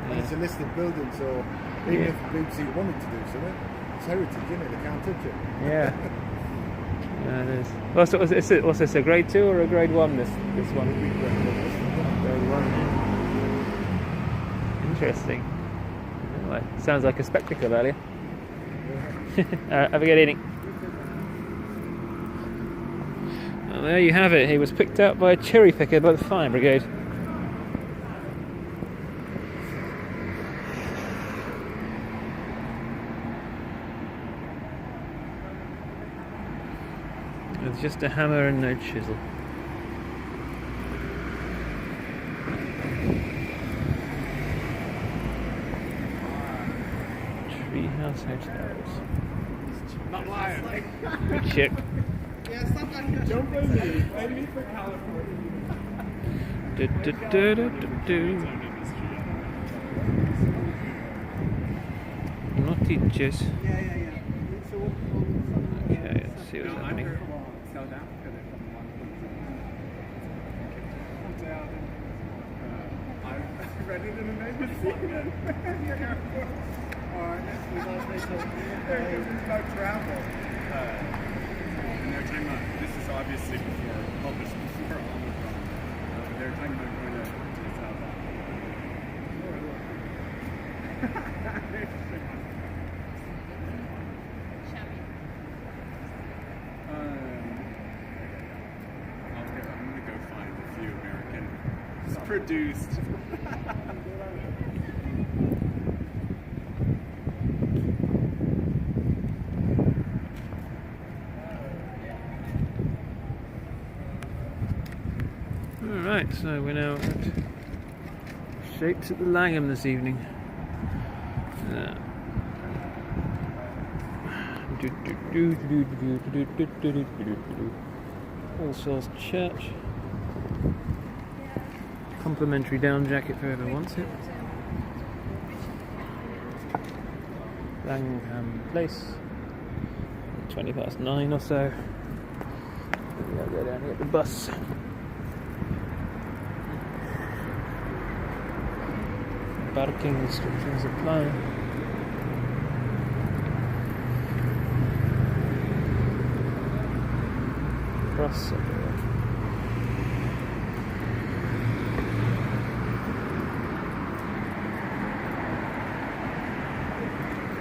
and it's a listed building. So even if the BBC wanted to do something, it's heritage, isn't it? They can't touch it. Yeah. Yeah, it is. Well, so what's this, a grade 2 or a grade 1, this one? Grade 1. Interesting. Anyway, sounds like a spectacle earlier. Have a good evening. Well, there you have it. He was picked up by a cherry picker by the fire brigade. With just a hammer and no chisel. Treehouse Hotels. Not lying. Good shit. Yeah, stop that. Don't blame me. Blame me for California. Not teachers. Yeah. Okay, let's see what's happening. South Africa, they're from one. I read it in a magazine. There's no travel. And they're talking about, this is obviously published before Omicron. They're talking about going to South Africa. I'm going to go find a few American produced. Alright, so we're now at Shapes at the Langham this evening. All Souls Church. Complimentary down jacket for whoever wants it. Langham Place. 9:20 or so. Maybe I'll go down and get the bus. Parking restrictions apply. Cross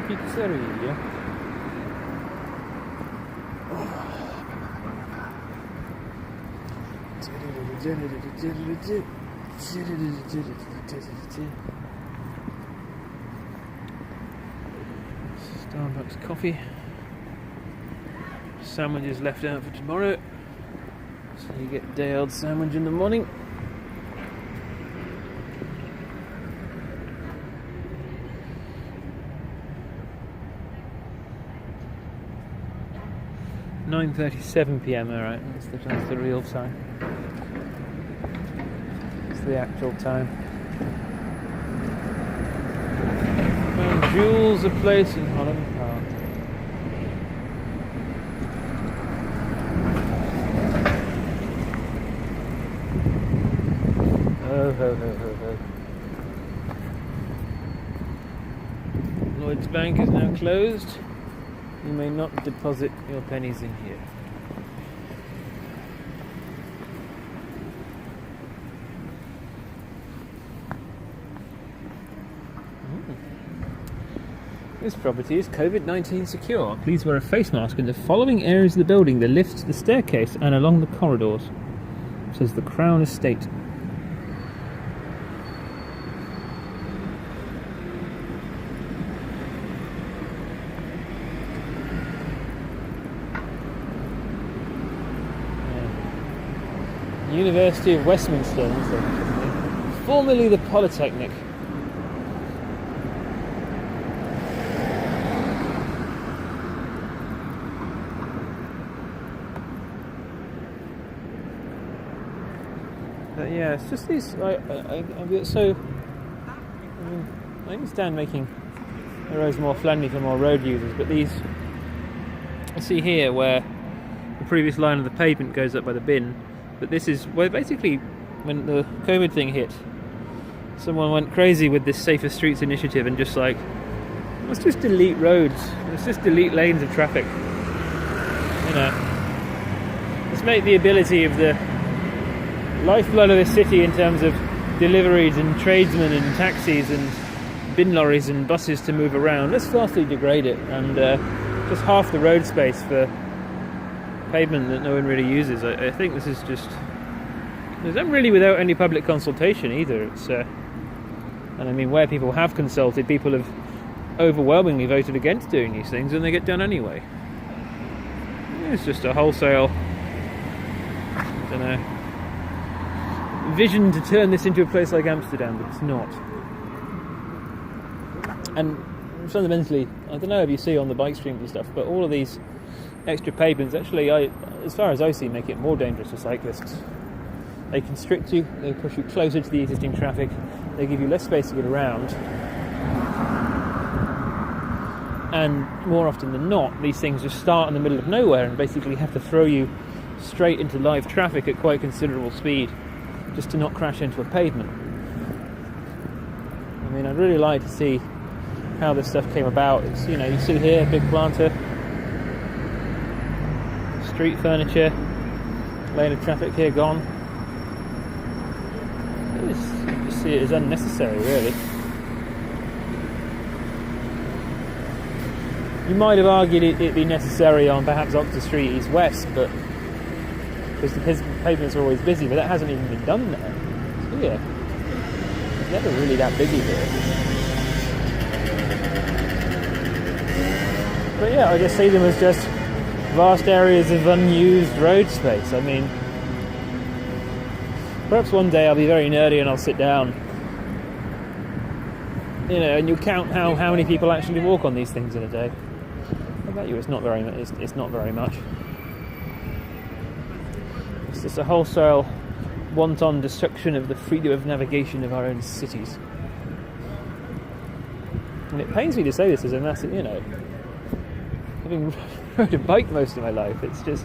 Pizzeria. Starbucks coffee. Sandwiches left out for tomorrow. So you get a day-old sandwich in the morning. (9:37 p.m). All right, that's the real time. It's the actual time. Found Jules a place in Holland Park. Oh, ho, ho, ho, ho. Lloyd's Bank is now closed. You may not deposit your pennies in here. This property is COVID-19 secure. Please wear a face mask in the following areas of the building: the lifts, the staircase, and along the corridors. It says the Crown Estate. University of Westminster, formerly the Polytechnic. But yeah, it's just these. I understand making the roads more friendly for more road users, but these. I see here where the previous line of the pavement goes up by the bin. But this is where basically, when the COVID thing hit, someone went crazy with this Safer Streets initiative and just like, let's just delete roads, let's just delete lanes of traffic. You know, let's make the ability of the lifeblood of the city in terms of deliveries and tradesmen and taxis and bin lorries and buses to move around. Let's vastly degrade it and just half the road space for pavement that no one really uses. I think this is just, there's not really without any public consultation either. It's and I mean, where people have consulted, people have overwhelmingly voted against doing these things, and they get done anyway. It's just a wholesale, I don't know, vision to turn this into a place like Amsterdam, but it's not. And fundamentally, I don't know if you see on the bike streams and stuff, but all of these extra pavements actually, as far as I see, make it more dangerous for cyclists. They constrict you, they push you closer to the existing traffic, they give you less space to get around, and more often than not, these things just start in the middle of nowhere and basically have to throw you straight into live traffic at quite considerable speed just to not crash into a pavement. I mean, I'd really like to see how this stuff came about. It's, you know, you see here, big planter, street furniture, lane of traffic here gone. You just see it as unnecessary, really. You might have argued it'd be necessary on perhaps Oxford Street East West, but because the pavements are always busy, but that hasn't even been done there. So yeah, it's never really that busy here. But yeah, I just see them as just vast areas of unused road space. I mean, perhaps one day I'll be very nerdy and I'll sit down, you know, and you'll count how many people actually walk on these things in a day. I bet you it's not very much. It's not very much. It's just a wholesale, wanton destruction of the freedom of navigation of our own cities. And it pains me to say this as a massive, you know, having rode a bike most of my life, it's just,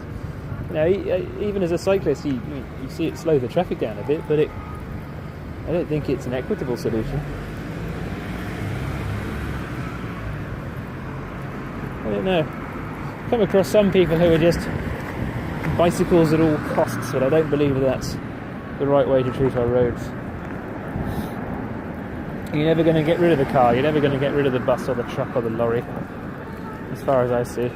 you know, even as a cyclist, you see it slow the traffic down a bit, but I don't think it's an equitable solution. I don't know. I've come across some people who are just bicycles at all costs, but I don't believe that's the right way to treat our roads. You're never going to get rid of the car, you're never going to get rid of the bus or the truck or the lorry, as far as I see.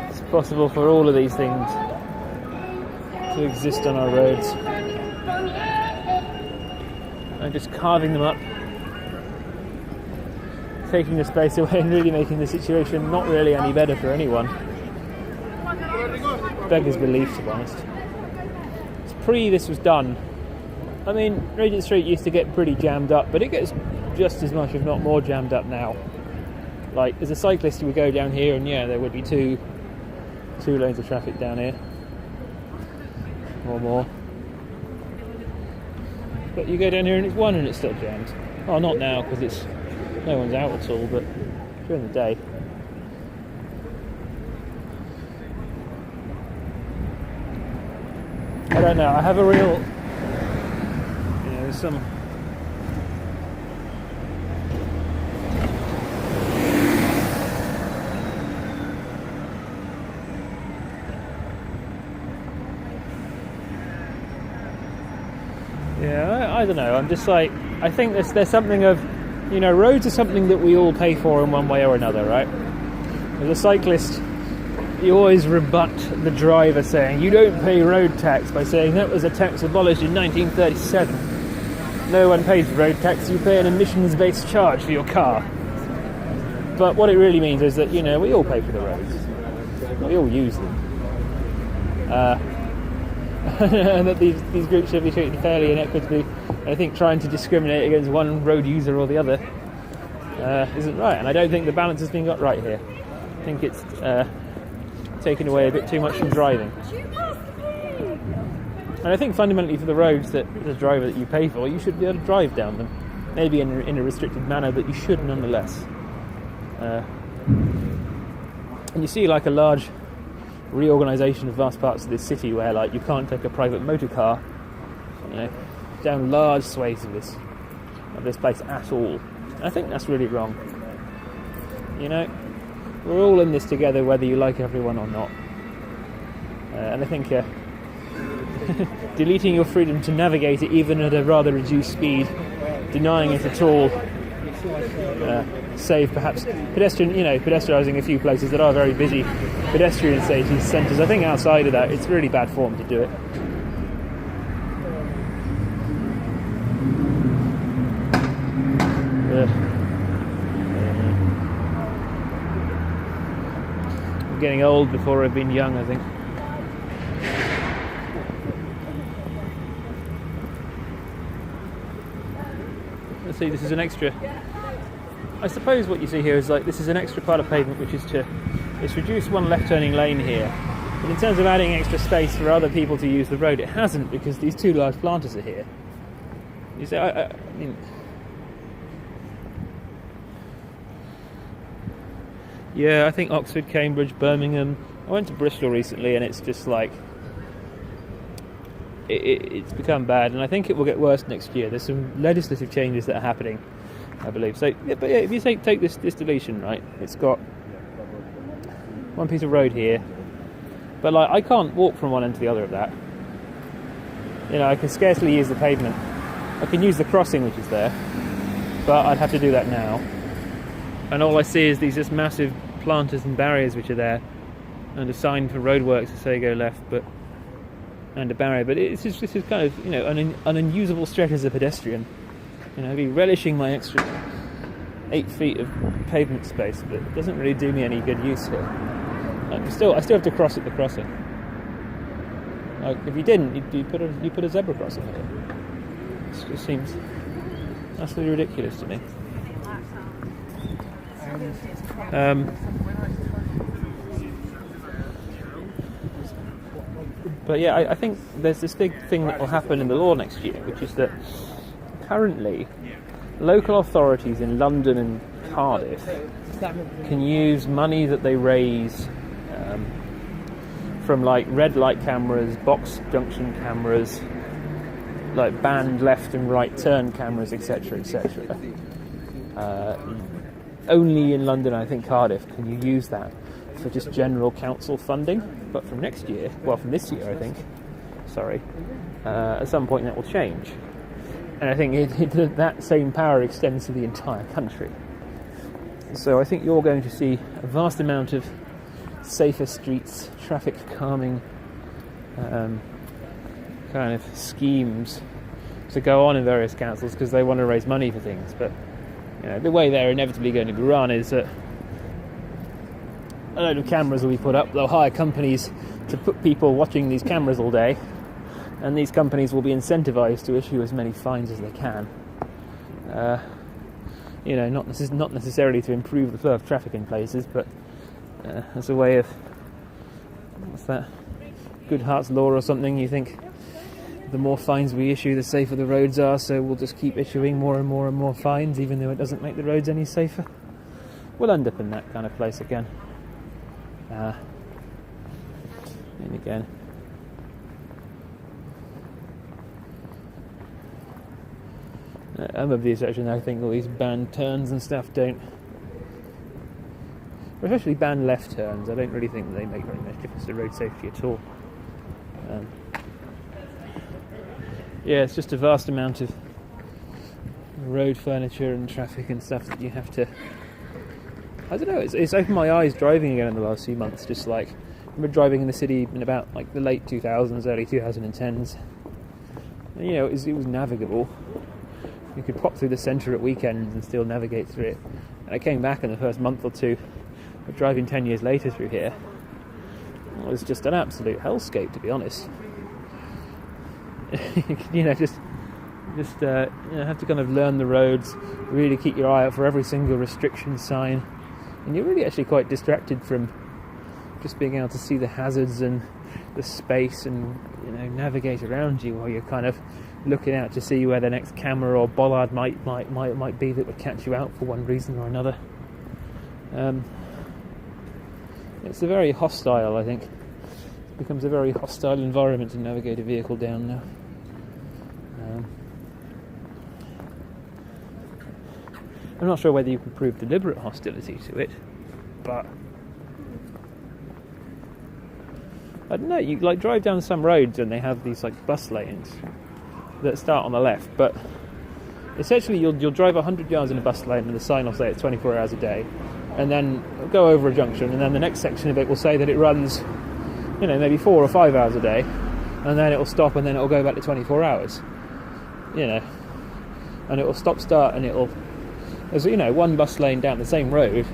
It's possible for all of these things to exist on our roads. And just carving them up taking the space away and really making the situation not really any better for anyone. Beggars belief, to be honest. It's this was done. I mean, Regent Street used to get pretty jammed up, but it gets just as much, if not more, jammed up now. Like, as a cyclist, you would go down here, and yeah, there would be two lanes of traffic down here, or more. But you go down here and it's one, and it's still jammed. Oh, not now because no one's out at all, but during the day. I don't know. I have a real, there's some. Yeah, I don't know. I'm just like, I think there's something of, roads are something that we all pay for in one way or another, right? As a cyclist, you always rebut the driver saying you don't pay road tax by saying that was a tax abolished in 1937. No one pays road tax, you pay an emissions-based charge for your car. But what it really means is that, we all pay for the roads. We all use them. And that these groups should be treated fairly and equitably. I think trying to discriminate against one road user or the other isn't right. And I don't think the balance has been got right here. I think it's taken away a bit too much from driving. And I think fundamentally for the roads that the driver that you pay for, you should be able to drive down them. Maybe in a restricted manner, but you should nonetheless. And you see like a large reorganisation of vast parts of this city where like you can't take a private motor car, down large swathes of this place at all. And I think that's really wrong. We're all in this together, whether you like everyone or not. And I think deleting your freedom to navigate it, even at a rather reduced speed, denying it at all, save perhaps pedestrianising a few places that are very busy pedestrian centres. I think outside of that, it's really bad form to do it. I'm getting old before I've been young, I think. Let's see, this is an extra. I suppose what you see here is like this is an extra part of pavement, which is it's reduced one left turning lane here. But in terms of adding extra space for other people to use the road, it hasn't, because these two large planters are here. You see, I mean, yeah, I think Oxford, Cambridge, Birmingham. I went to Bristol recently, and it's just like it's become bad, and I think it will get worse next year. There's some legislative changes that are happening, I believe. So, if you take this deletion, right, it's got one piece of road here, but like I can't walk from one end to the other of that. I can scarcely use the pavement. I can use the crossing which is there, but I'd have to do that now. And all I see is these just massive planters and barriers which are there, and a sign for roadworks to say go left, and a barrier. But this is kind of an unusable stretch as a pedestrian. I'd be relishing my extra 8 feet of pavement space, but it doesn't really do me any good use here. I still have to cross at the crossing. Like, if you didn't, you put a zebra crossing here. It just seems absolutely ridiculous to me. But yeah, I think there's this big thing that will happen in the law next year, which is that currently local authorities in London and Cardiff can use money that they raise from like red light cameras, box junction cameras, like banned left and right turn cameras, etc., etc. Only in London, I think Cardiff, can you use that for just general council funding. But from next year, from this year, I think, at some point that will change. And I think that same power extends to the entire country. So I think you're going to see a vast amount of safer streets, traffic calming kind of schemes to go on in various councils because they want to raise money for things. But the way they're inevitably going to run is that a load of cameras will be put up. They'll hire companies to put people watching these cameras all day, and these companies will be incentivized to issue as many fines as they can. Not necessarily to improve the flow of traffic in places, but as a way of, what's that, Goodhart's law or something. You think the more fines we issue, the safer the roads are, so we'll just keep issuing more and more and more fines, even though it doesn't make the roads any safer. We'll end up in that kind of place again. And again. I'm of the exception. I think all these banned turns and stuff don't, especially banned left turns. I don't really think that they make very much difference to road safety at all. It's just a vast amount of road furniture and traffic and stuff that you have to. I don't know. It's opened my eyes driving again in the last few months. Just like I remember driving in the city in about like the late 2000s, early 2010s. And, it was navigable. You could pop through the centre at weekends and still navigate through it. And I came back in the first month or two of driving 10 years later through here. It was just an absolute hellscape, to be honest. Just have to kind of learn the roads, really keep your eye out for every single restriction sign, and you're really actually quite distracted from just being able to see the hazards and the space and navigate around you while you're kind of looking out to see where the next camera or bollard might be that would catch you out for one reason or another. It's a very hostile, I think. It becomes a very hostile environment to navigate a vehicle down now. I'm not sure whether you can prove deliberate hostility to it, but I don't know. You drive down some roads and they have these bus lanes that start on the left, but essentially you'll drive 100 yards in a bus lane and the sign will say it's 24 hours a day, and then go over a junction, and then the next section of it will say that it runs maybe 4 or 5 hours a day, and then it'll stop, and then it'll go back to 24 hours, and it'll stop-start, and there's one bus lane down the same road,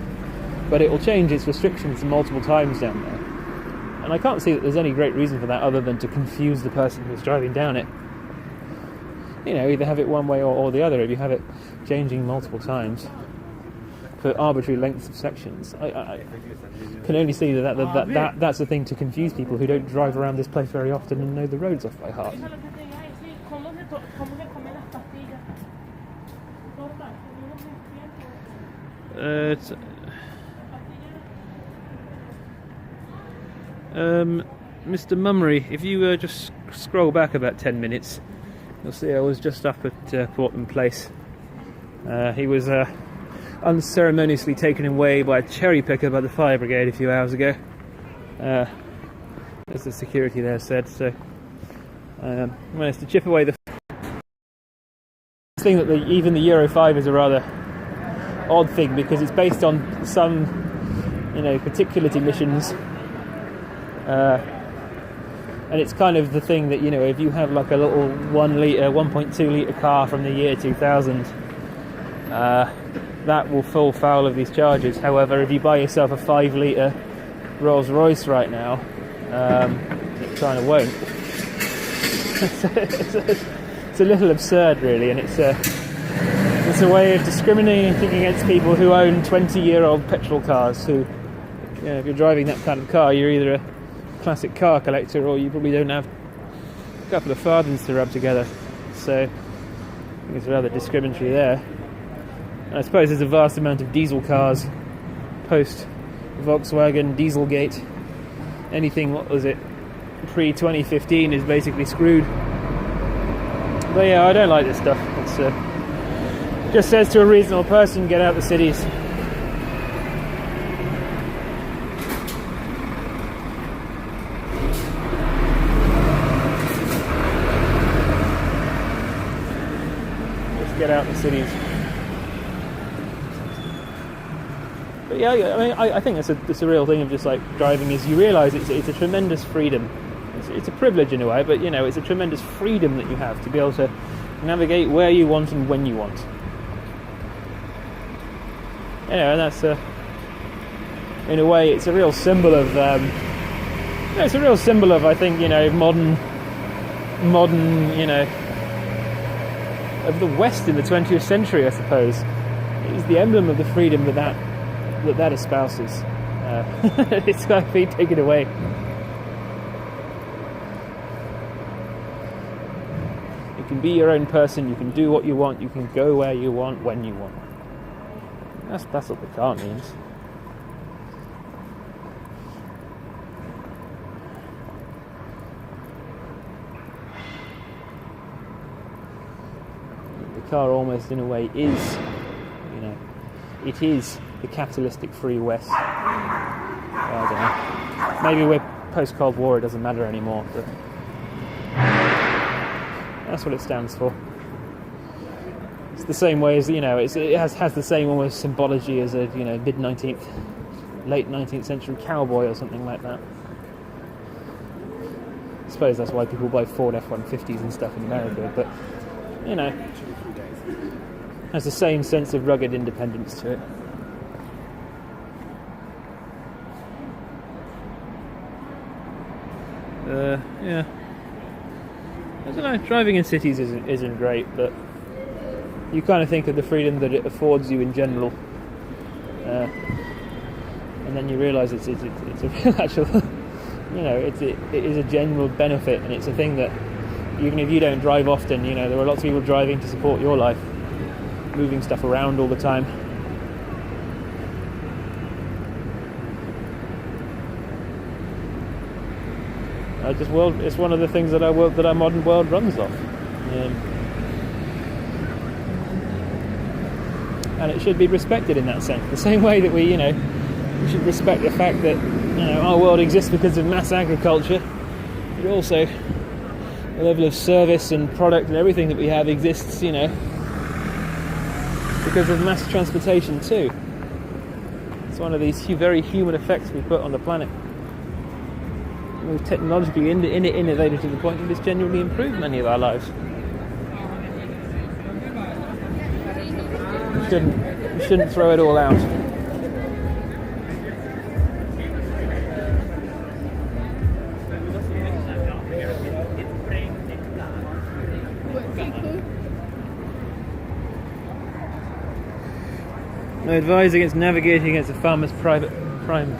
but it will change its restrictions multiple times down there, and I can't see that there's any great reason for that other than to confuse the person who's driving down it. Either have it one way or the other. If you have it changing multiple times for arbitrary lengths of sections, I can only see that's the thing to confuse people who don't drive around this place very often and know the roads off by heart. Mr. Mummery, if you just scroll back about 10 minutes, you'll see I was just up at Portland Place. He was unceremoniously taken away by a cherry picker by the fire brigade a few hours ago, as the security there said. So managed to chip away the thing that even the Euro 5 is a rather odd thing, because it's based on some particulate emissions, and it's kind of the thing that if you have like a little 1.2 litre car from the year 2000, that will fall foul of these charges. However, if you buy yourself a 5 litre Rolls Royce right now, it kind of won't. It's a little absurd, really, and it's a way of discriminating against people who own 20-year-old petrol cars. Who, if you're driving that kind of car, you're either a classic car collector or you probably don't have a couple of farthings to rub together. So I think it's rather discriminatory there. And I suppose there's a vast amount of diesel cars post Volkswagen Dieselgate. Anything, what was it, pre-2015 is basically screwed. But yeah, I don't like this stuff. It's just says to a reasonable person, get out the cities. Just get out the cities. But yeah, I mean, I think it's a real thing of just like driving, is you realise it's a tremendous freedom. It's a privilege in a way, but it's a tremendous freedom that you have to be able to navigate where you want and when you want. and that's in a way, it's a real symbol of. It's a real symbol of, I think, modern, of the West in the 20th century, I suppose. It's the emblem of the freedom that espouses. It's got to be taken away. You can be your own person. You can do what you want. You can go where you want, when you want. That's what the car means. The car almost in a way is, it is the capitalistic free West. I don't know. Maybe we're post-Cold War, it doesn't matter anymore, but that's what it stands for. It's the same way as, it has the same almost symbology as a, mid-19th, late 19th century cowboy or something like that. I suppose that's why people buy Ford F-150s and stuff in America, but, has the same sense of rugged independence to it. Yeah. I don't know, driving in cities isn't great, but you kind of think of the freedom that it affords you in general. And then you realise it's a real actual, it is a general benefit, and it's a thing that even if you don't drive often, there are lots of people driving to support your life, moving stuff around all the time. It's one of the things that our modern world runs off, and it should be respected in that sense. The same way that we should respect the fact that our world exists because of mass agriculture, but also the level of service and product and everything that we have exists, because of mass transportation too. It's one of these very human effects we put on the planet. We've technologically innovated to the point that it's genuinely improved many of our lives. We shouldn't throw it all out. I advise against navigating against a farmer's prime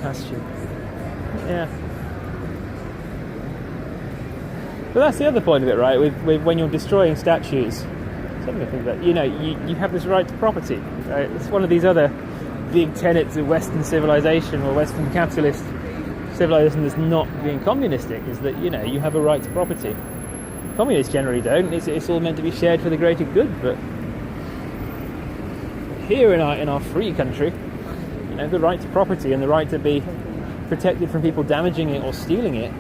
pasture. Yeah. But that's the other point of it, right? With when you're destroying statues, something to think about. You have this right to property. Right? It's one of these other big tenets of Western civilization or Western capitalist civilization that's not being communistic. Is that you have a right to property. Communists generally don't. It's all meant to be shared for the greater good. But here in our free country, the right to property and the right to be protected from people damaging it or stealing it.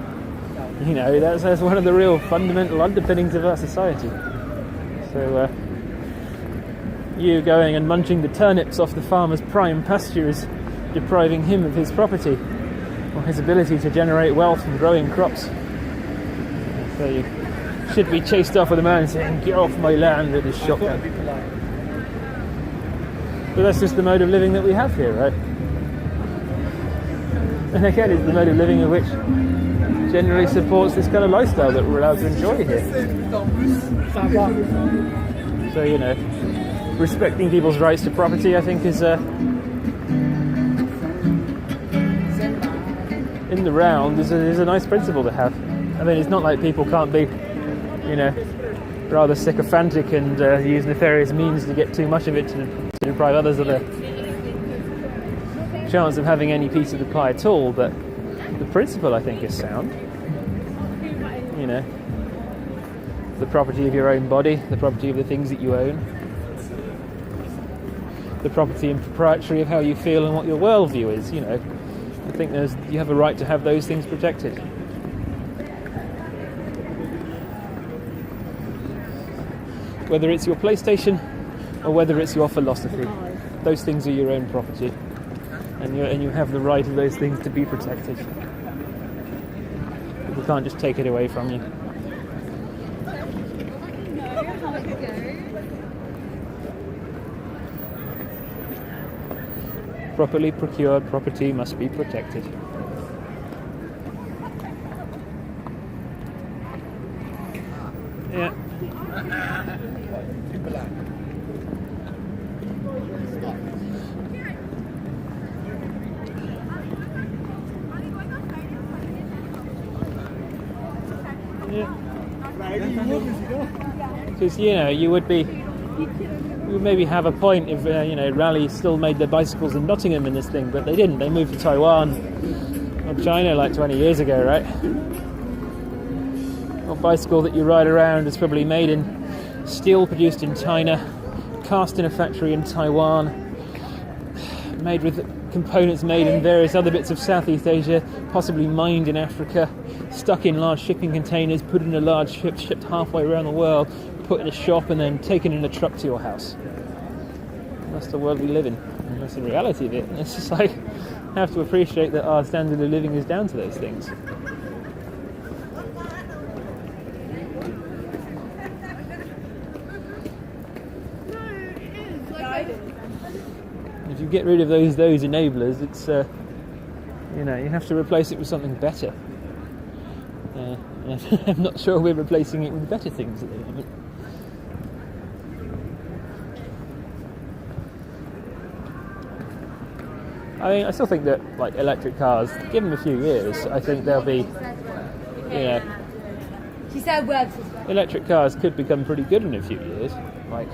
That's one of the real fundamental underpinnings of our society. So, you going and munching the turnips off the farmer's prime pasture is depriving him of his property, or his ability to generate wealth from growing crops. So you should be chased off with a man saying, "Get off my land," with his shotgun. But that's just the mode of living that we have here, right? And again, it's the mode of living in which generally supports this kind of lifestyle that we're allowed to enjoy here. So, respecting people's rights to property, I think, is in the round is a nice principle to have. I mean, it's not like people can't be, rather sycophantic and use nefarious means to get too much of it to deprive others of the chance of having any piece of the pie at all, but the principle, I think, is sound. The property of your own body, the property of the things that you own, the property and proprietary of how you feel and what your worldview is. I think you have a right to have those things protected. Whether it's your PlayStation or whether it's your philosophy, those things are your own property, and you have the right of those things to be protected. People can't just take it away from you. Properly procured property must be protected. Yeah. Because you would maybe have a point if Raleigh still made their bicycles in Nottingham in this thing, but they didn't. They moved to Taiwan or China like 20 years ago, right? A bicycle that you ride around is probably made in steel produced in China, cast in a factory in Taiwan, made with components made in various other bits of Southeast Asia, possibly mined in Africa, stuck in large shipping containers, put in a large ship, shipped halfway around the world, put in a shop, and then taken in a truck to your house. That's the world we live in, and that's the reality of it. And it's just like, I have to appreciate that our standard of living is down to those things. If you get rid of those enablers, it's you have to replace it with something better. I'm not sure we're replacing it with better things at the moment. I mean, I still think that like electric cars, give them a few years, I think they'll be, She said words. electric cars could become pretty good in a few years. Like,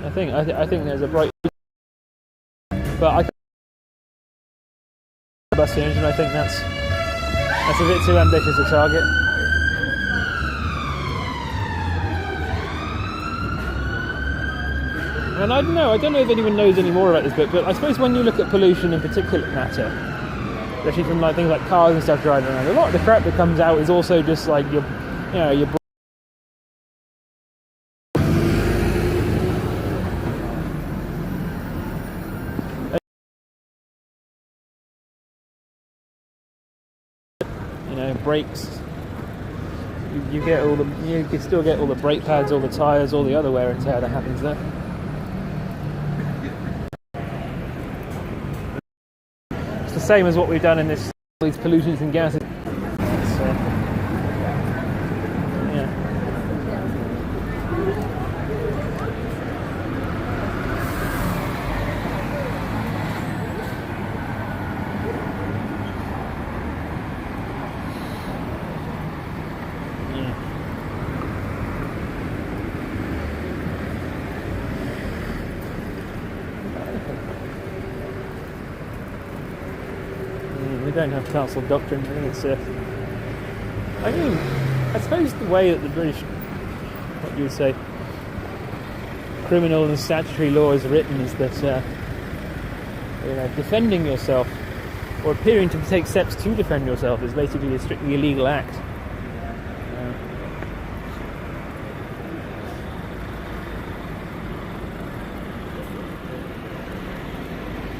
I think there's a bright, but combustion engine, I think that's a bit too ambitious a target. And I don't know if anyone knows any more about this book, but I suppose when you look at pollution and particulate matter, especially from like things like cars and stuff driving around, a lot of the crap that comes out is also just like your brakes. You can still get all the brake pads, all the tyres, all the other wear and tear that happens there. It's the same as what we've done in these pollutants and gases. We don't have council doctrine. I think it's I suppose the way that the British, what you would say, criminal and statutory law is written is that defending yourself or appearing to take steps to defend yourself is basically a strictly illegal act.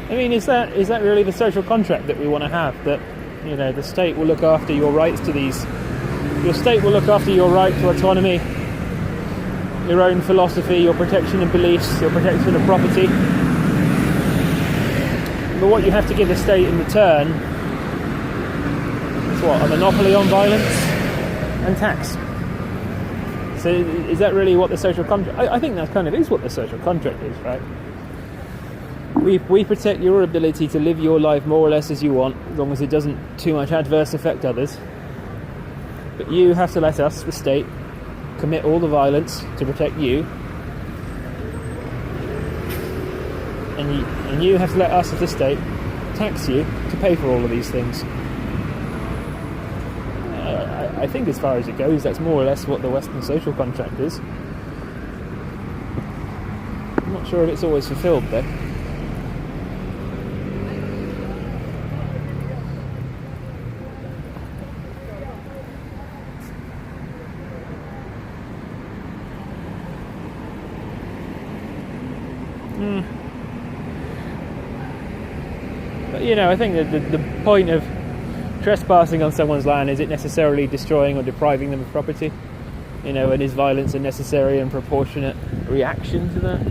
I mean, is that really the social contract that we want to have? That the state will look after your rights to these. Your state will look after your right to autonomy, your own philosophy, your protection of beliefs, your protection of property. But what you have to give the state in return is what? A monopoly on violence and tax. So is that really what the social contract? I think that kind of is what the social contract is, right? We protect your ability to live your life more or less as you want, as long as it doesn't too much adverse affect others. But you have to let us, the state, commit all the violence to protect you. And you have to let us, as the state, tax you to pay for all of these things. I think as far as it goes, that's more or less what the Western social contract is. I'm not sure if it's always fulfilled, though. But I think that the point of trespassing on someone's land isn't necessarily destroying or depriving them of property. you know, and is violence a necessary and proportionate reaction to that?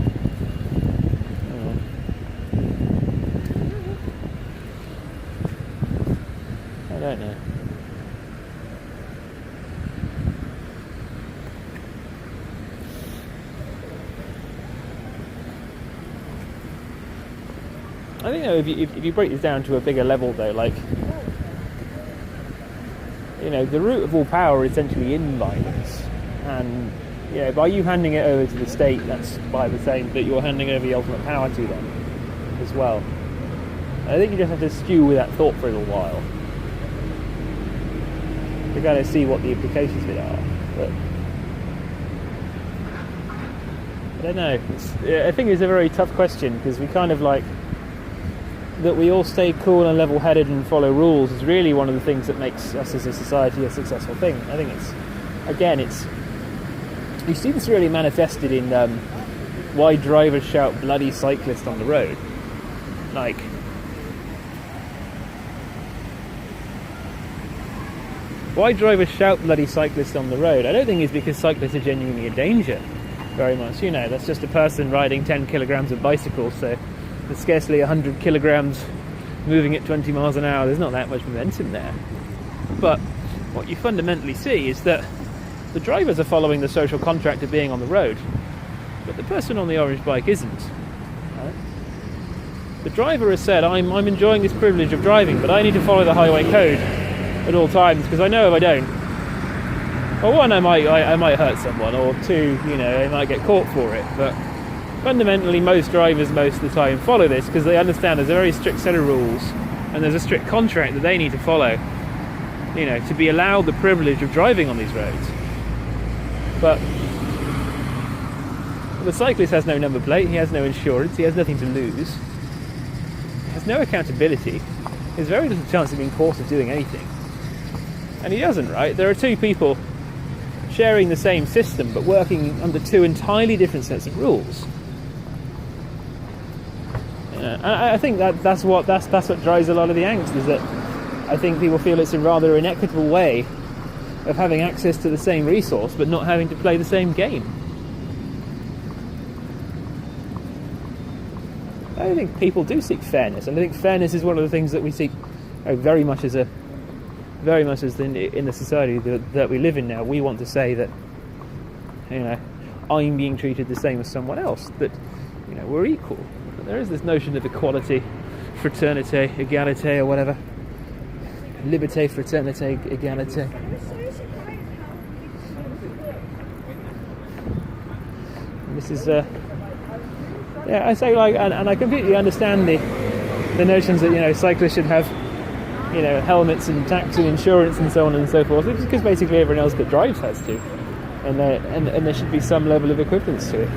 I don't know. I think, though, if you break this down to a bigger level, though, like, you know, the root of all power is essentially in violence, and, you know, by you handing it over to the state, that's by the same that you're handing over the ultimate power to them as well. I think you just have to stew with that thought for a little while to kind of see what the implications of it are. But I don't know. I think it's a very tough question, because we kind of like that we all stay cool and level-headed and follow rules is really one of the things that makes us as a society a successful thing. I think it's you see this really manifested in why drivers shout bloody cyclist on the road. Like, why drivers shout bloody cyclist on the road? I don't think it's because cyclists are genuinely a danger very much. You know, that's just a person riding 10 kilograms of bicycle, so there's scarcely 100 kilograms moving at 20 miles an hour. There's not that much momentum there. But what you fundamentally see is that the drivers are following the social contract of being on the road, but the person on the orange bike isn't. Right? The driver has said, I'm enjoying this privilege of driving, but I need to follow the highway code at all times, because I know if I don't, well, one, I might hurt someone, or two, you know, I might get caught for it. But fundamentally, most drivers most of the time follow this because they understand there's a very strict set of rules and there's a strict contract that they need to follow, you know, to be allowed the privilege of driving on these roads. But the cyclist has no number plate, he has no insurance, he has nothing to lose, he has no accountability, he has very little chance of being caught of doing anything. And he doesn't, right? There are two people sharing the same system but working under two entirely different sets of rules. I think that's what drives a lot of the angst, is that I think people feel it's a rather inequitable way of having access to the same resource but not having to play the same game. I think people do seek fairness, and I think fairness is one of the things that we seek very much in the society that we live in now. We want to say that, you know, I'm being treated the same as someone else, that, you know, we're equal. But there is this notion of equality, fraternité, égalité, or whatever. Liberté, fraternité, égalité. And this is, I say, like, and I completely understand the notions that, you know, cyclists should have, you know, helmets and tax and insurance and so on and so forth. It's because basically everyone else that drives has to, and there should be some level of equivalence to it.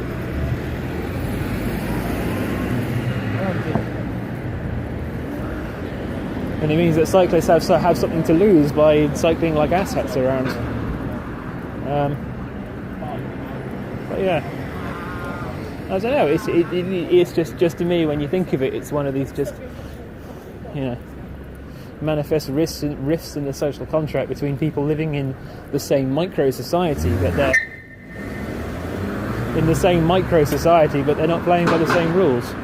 And it means that cyclists have something to lose by cycling like asshats around. But yeah, I don't know. It's just to me, when you think of it, it's one of these just, you know, manifest rifts in the social contract between people living in the same micro society, but they're in the same micro society, but they're not playing by the same rules.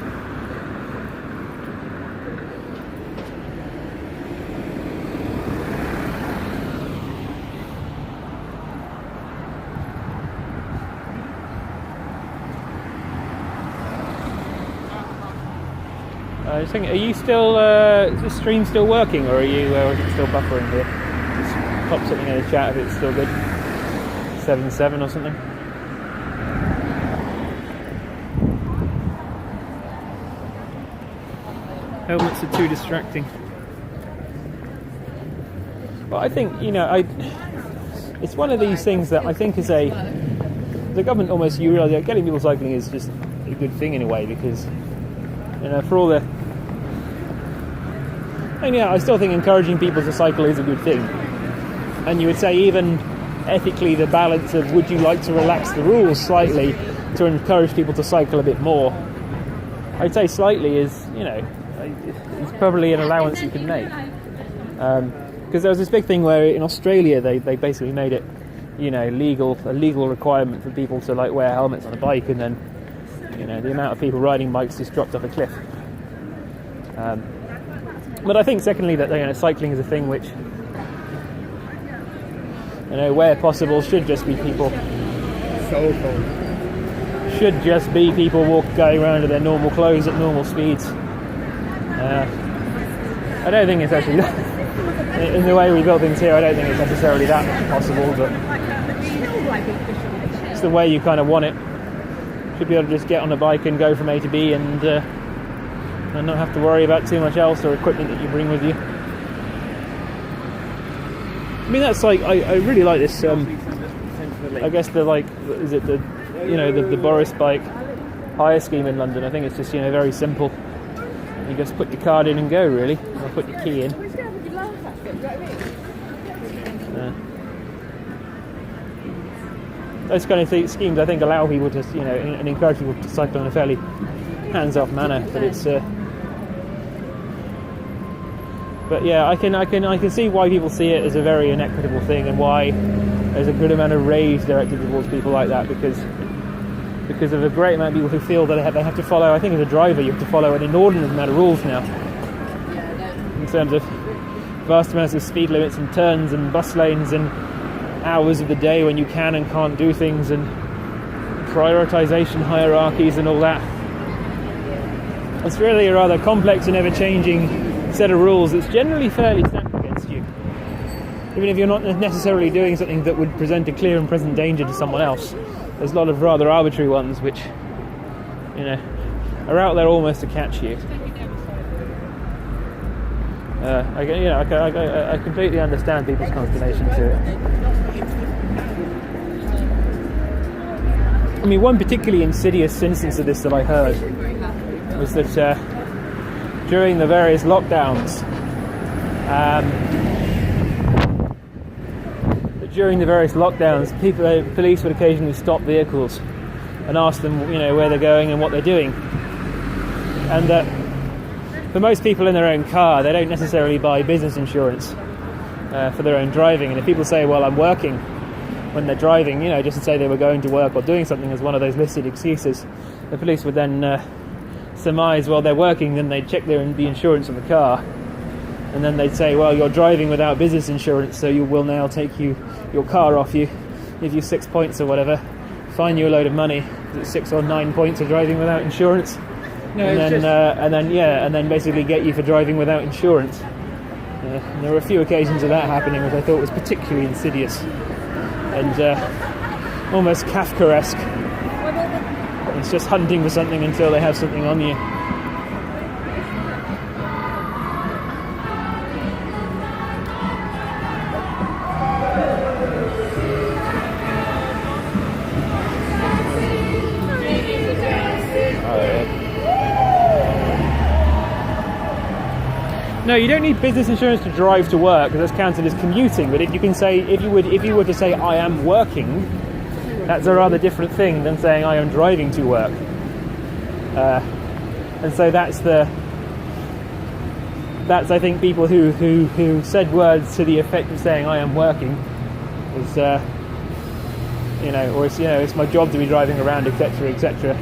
I was thinking, are you still, is the stream still working, or is it still buffering here? Just pop something in the chat if it's still good. 7.7 or something. Helmets are too distracting. But I think, you know, it's one of these things that I think is the government almost, you realise that getting people cycling is just a good thing in a way, because, you know, for all the... And yeah, I still think encouraging people to cycle is a good thing. And you would say even ethically the balance of would you like to relax the rules slightly to encourage people to cycle a bit more, I'd say slightly is, you know, it's probably an allowance you can make. Because there was this big thing where in Australia they basically made it a legal requirement for people to like wear helmets on a bike, and then the amount of people riding bikes just dropped off a cliff. But I think secondly that cycling is a thing which where possible should just be people going around in their normal clothes at normal speeds. I don't think it's actually in the way we build things here. I don't think it's necessarily that possible, but it's the way you kind of want it. Should be able to just get on a bike and go from A to B and not have to worry about too much else or equipment that you bring with you. I mean, that's like I really like this. I guess the Boris bike hire scheme in London. I think it's just very simple. You just put your card in and go, really, or put your key in. Those kind of schemes, I think, allow people to, and encourage people to cycle in a fairly hands-off manner. But it's, but yeah, I can see why people see it as a very inequitable thing, and why there's a good amount of rage directed towards people like that, because of a great amount of people who feel that they have to follow. I think as a driver, you have to follow an inordinate amount of rules now, in terms of vast amounts of speed limits and turns and bus lanes and hours of the day when you can and can't do things, and prioritization hierarchies and all that. It's really a rather complex and ever-changing set of rules that's generally fairly stacked against you, even if you're not necessarily doing something that would present a clear and present danger to someone else. There's a lot of rather arbitrary ones which are out there almost to catch you. I completely understand people's consternation to it. I mean, one particularly insidious instance of this that I heard was that during the various lockdowns, police would occasionally stop vehicles and ask them, where they're going and what they're doing, and that for most people in their own car, they don't necessarily buy business insurance for their own driving. And if people say, well, I'm working, when they're driving, just to say they were going to work or doing something as one of those listed excuses, the police would then surmise, well, they're working, then they'd check the insurance on the car, and then they'd say, well, you're driving without business insurance, so we'll now take your car off you, give you 6 points or whatever, fine you a load of money, 6 or 9 points of driving without insurance. And then basically get you for driving without insurance. And there were a few occasions of that happening, which I thought was particularly insidious and almost Kafkaesque. It's just hunting for something until they have something on you. No, you don't need business insurance to drive to work, because that's counted as commuting. But if you were to say I am working, that's a rather different thing than saying I am driving to work. And so that's I think people who said words to the effect of saying I am working is it's my job to be driving around, etc., etc.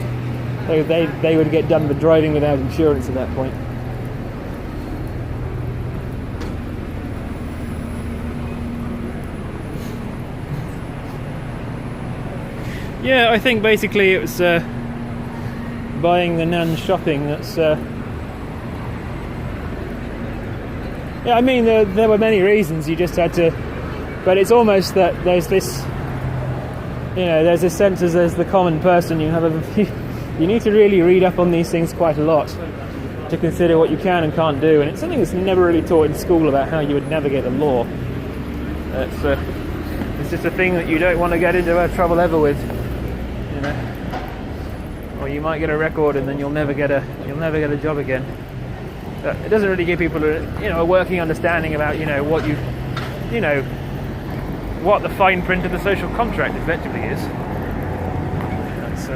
They would get done with driving without insurance at that point. Yeah, I think basically it was buying the nan shopping. That's I mean, there were many reasons. You just had to, but it's almost that there's this, there's this sense as the common person, you need to really read up on these things quite a lot to consider what you can and can't do, and it's something that's never really taught in school about how you would navigate the law. It's just a thing that you don't want to get into trouble ever with. Or you might get a record and then you'll never get a job again. But it doesn't really give people a working understanding about what the fine print of the social contract effectively is. That's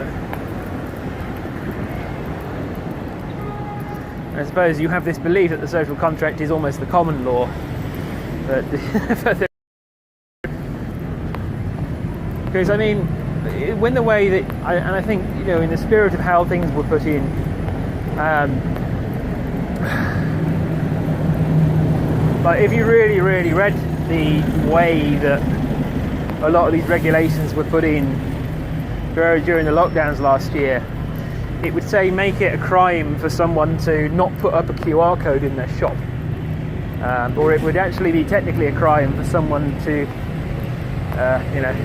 I suppose you have this belief that the social contract is almost the common law, but Because I mean, when the way that, and I think, you know, in the spirit of how things were put in, but if you really read the way that a lot of these regulations were put in during the lockdowns last year, it would say make it a crime for someone to not put up a QR code in their shop, or it would actually be technically a crime for someone to, you know,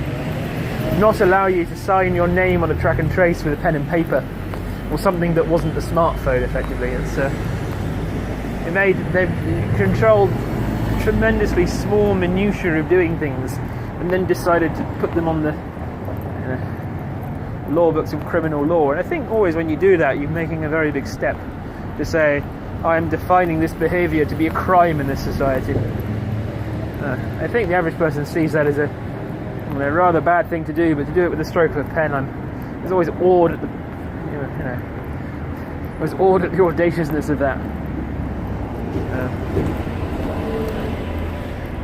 not allow you to sign your name on a track and trace with a pen and paper, or something that wasn't a smartphone. Effectively, they've controlled tremendously small minutiae of doing things, and then decided to put them on the, you know, law books of criminal law. And I think always when you do that, you're making a very big step to say, I am defining this behaviour to be a crime in this society. I think the average person sees that as a rather bad thing to do, but to do it with the stroke of a pen, I was always awed at the, I was awed at the audaciousness of that.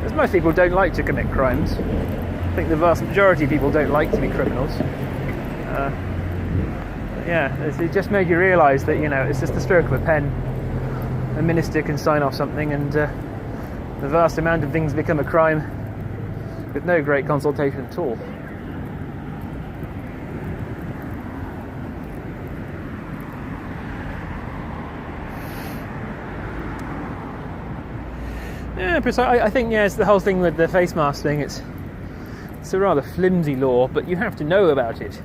As most people don't like to commit crimes. I think the vast majority of people don't like to be criminals. Yeah, it just made you realise that, you know, it's just the stroke of a pen. A minister can sign off something, and the vast amount of things become a crime with no great consultation at all. Yeah, I think, yeah, it's the whole thing with the face mask thing. It's a rather flimsy law, but you have to know about it.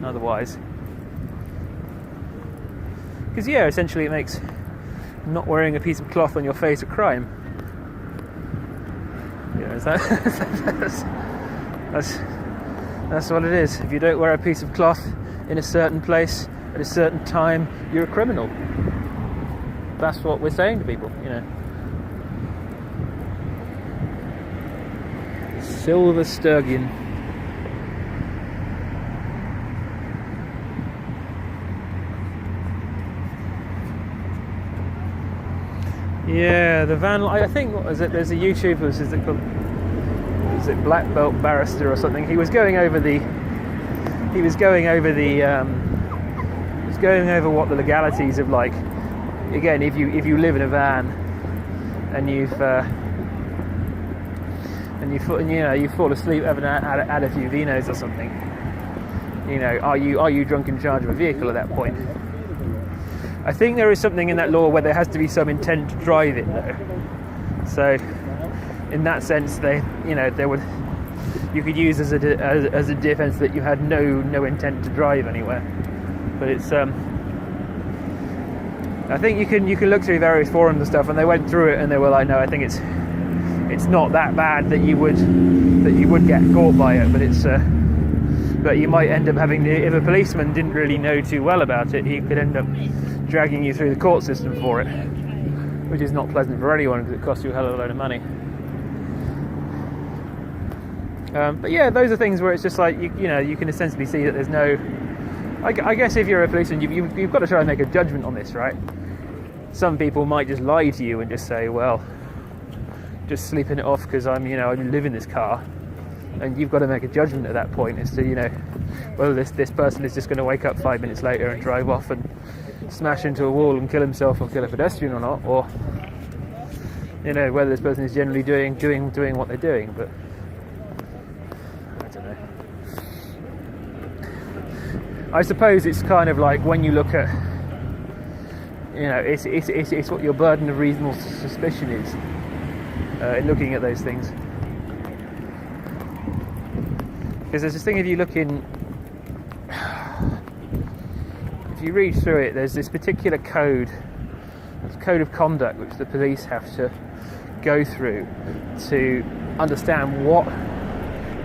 Otherwise, because yeah, essentially it makes not wearing a piece of cloth on your face a crime. You know, that's what it is. If you don't wear a piece of cloth in a certain place at a certain time, you're a criminal. That's what we're saying to people, you know. Silver Sturgeon. Yeah, the van. I think, what was it? There's a YouTuber. Is it called? Is it Black Belt Barrister or something? He was going over the. He was going over what the legalities of, like, again, if you live in a van and you fall asleep having had a few vinos or something. You know, are you drunk in charge of a vehicle at that point? I think there is something in that law where there has to be some intent to drive it, though. So, in that sense, you could use as a defence that you had no intent to drive anywhere. But it's I think you can look through various forums and stuff, and they went through it and they were like, no, I think it's not that bad that you would get caught by it, but you might end up having to, if a policeman didn't really know too well about it, he could end up dragging you through the court system for it, which is not pleasant for anyone because it costs you a hell of a load of money. But yeah, those are things where it's just like, you know, you can essentially see that there's no. I guess if you're a policeman, you've got to try and make a judgment on this, right? Some people might just lie to you and just say, well, just sleeping it off because I live in this car, and you've got to make a judgment at that point as to, you know, whether this person is just going to wake up 5 minutes later and drive off and smash into a wall and kill himself or kill a pedestrian or not, or, you know, whether this person is generally doing what they're doing. But I don't know. I suppose it's kind of like when you look at, you know, it's what your burden of reasonable suspicion is in looking at those things. Because there's this thing, if you read through it, there's this particular code of conduct which the police have to go through to understand what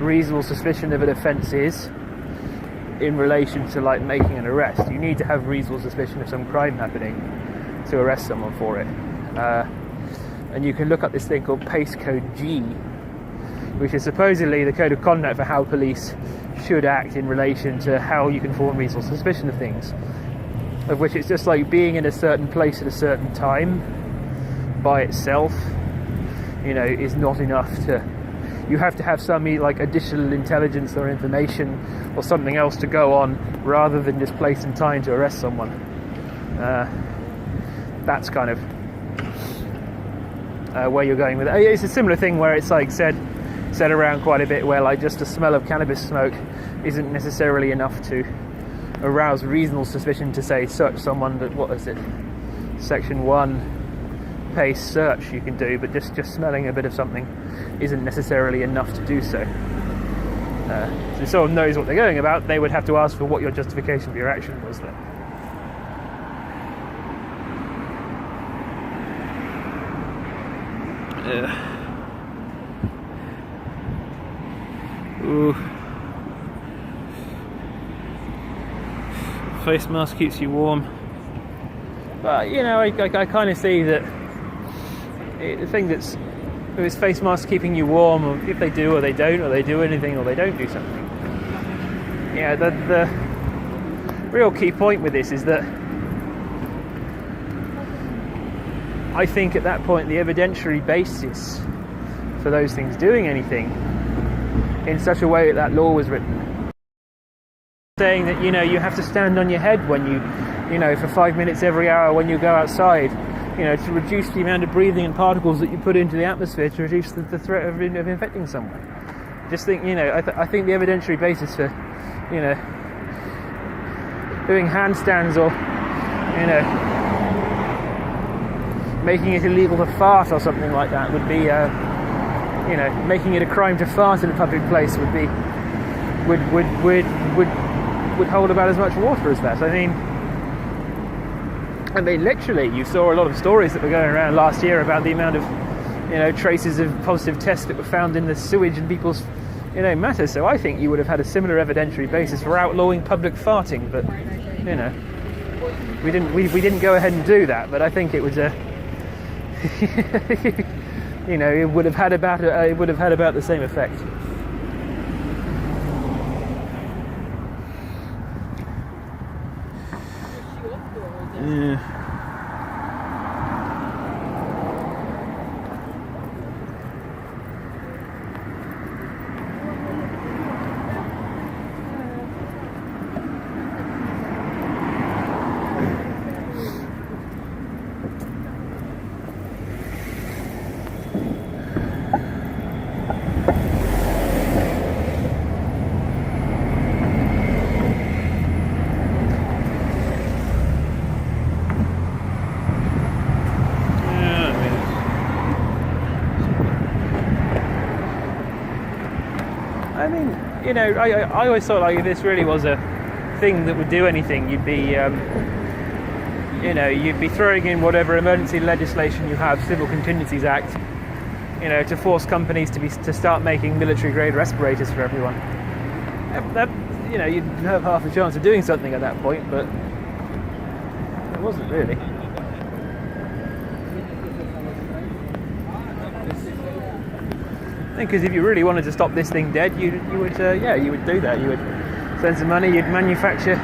reasonable suspicion of an offence is in relation to, like, making an arrest. You need to have reasonable suspicion of some crime happening to arrest someone for it. And you can look up this thing called Pace Code G, which is supposedly the code of conduct for how police should act in relation to how you can form reasonable suspicion of things. Of which it's just like being in a certain place at a certain time by itself, you know, is not enough to you have to have some like additional intelligence or information or something else to go on rather than just place and time to arrest someone. That's kind of where you're going with it. It's a similar thing where it's like said around quite a bit, where like just the smell of cannabis smoke isn't necessarily enough to arouse reasonable suspicion to say search someone. But what is it? Section 1 pace search you can do, but just smelling a bit of something isn't necessarily enough to do so. So if someone knows what they're going about, they would have to ask for what your justification for your action was then. Ooh. Face mask keeps you warm. But you know, I kind of see that the thing that's if it's face masks keeping you warm, or if they do or they don't, or they do anything or they don't do something. Yeah, the real key point with this is that I think at that point the evidentiary basis for those things doing anything in such a way that law was written, saying that, you know, you have to stand on your head when you know, for 5 minutes every hour when you go outside, you know, to reduce the amount of breathing and particles that you put into the atmosphere to reduce the threat of infecting someone. Just think, you know, I think the evidentiary basis for, you know, doing handstands or, you know, making it illegal to fart or something like that would be, you know, making it a crime to fart in a public place would be, would hold about as much water as that. I mean, literally, you saw a lot of stories that were going around last year about the amount of, you know, traces of positive tests that were found in the sewage in people's, you know, matters. So I think you would have had a similar evidentiary basis for outlawing public farting, but, you know, we didn't go ahead and do that. But I think it was a, you know, it would have had about the same effect. Yeah. I mean, you know, I always thought like if this really was a thing that would do anything, you'd be, you know, you'd be throwing in whatever emergency legislation you have, Civil Contingencies Act, you know, to force companies to start making military-grade respirators for everyone. That, you know, you'd have half a chance of doing something at that point, but it wasn't really. Because if you really wanted to stop this thing dead, you would do that. You would spend some money, you'd manufacture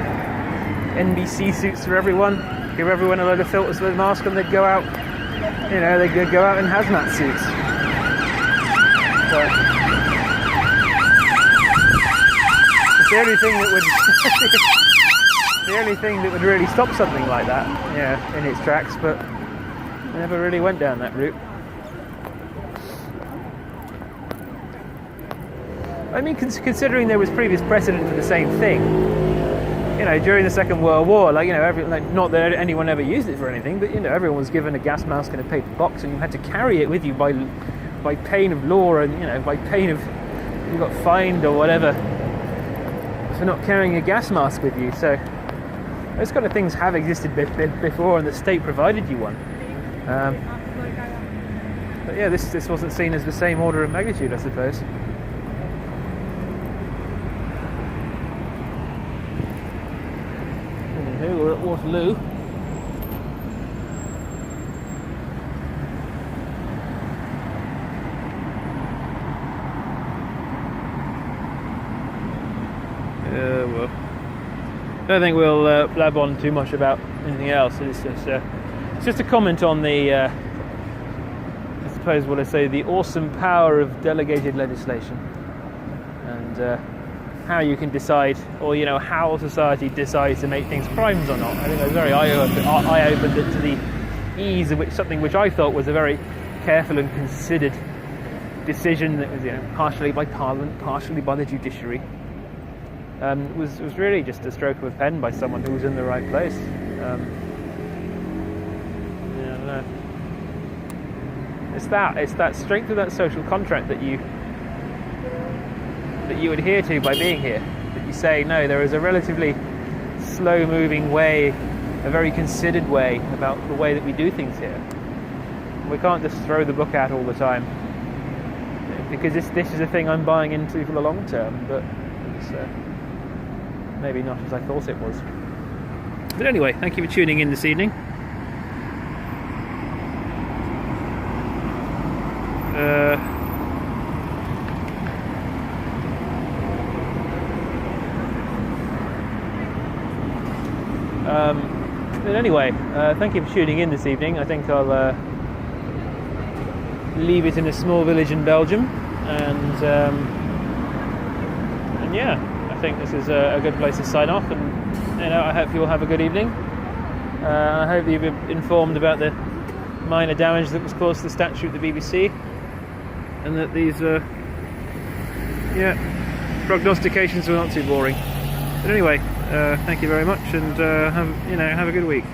NBC suits for everyone, give everyone a load of filters with a mask, and they'd go out, you know, they'd go out in hazmat suits. But it's the only thing that would really stop something like that, yeah, in its tracks, but I never really went down that route. I mean, considering there was previous precedent for the same thing, you know, during the Second World War, like, you know, not that anyone ever used it for anything, but, you know, everyone was given a gas mask in a paper box, and you had to carry it with you by pain of law, and, you know, by pain of you got fined or whatever for not carrying a gas mask with you. So those kind of things have existed before, and the state provided you one. But yeah, this wasn't seen as the same order of magnitude, I suppose. We're at Waterloo. Well, I don't think we'll blab on too much about anything else. It's just a comment on the suppose what I say, the awesome power of delegated legislation, and how you can decide, or how society decides to make things crimes or not. I think I was very eye-opened to the ease of which something which I thought was a very careful and considered decision that was partially by Parliament, partially by the judiciary, was really just a stroke of a pen by someone who was in the right place. I don't know. It's that strength of that social contract that you adhere to by being here. That you say, no, there is a relatively slow-moving way, a very considered way about the way that we do things here. We can't just throw the book out all the time, because this is a thing I'm buying into for the long term, but it's maybe not as I thought it was. But anyway, thank you for tuning in this evening. But anyway, thank you for tuning in this evening. I think I'll leave it in a small village in Belgium, and yeah, I think this is a good place to sign off. And I hope you all have a good evening. I hope you've been informed about the minor damage that was caused to the statue at the BBC, and that these prognostications were not too boring. But anyway, thank you very much, and have a good week.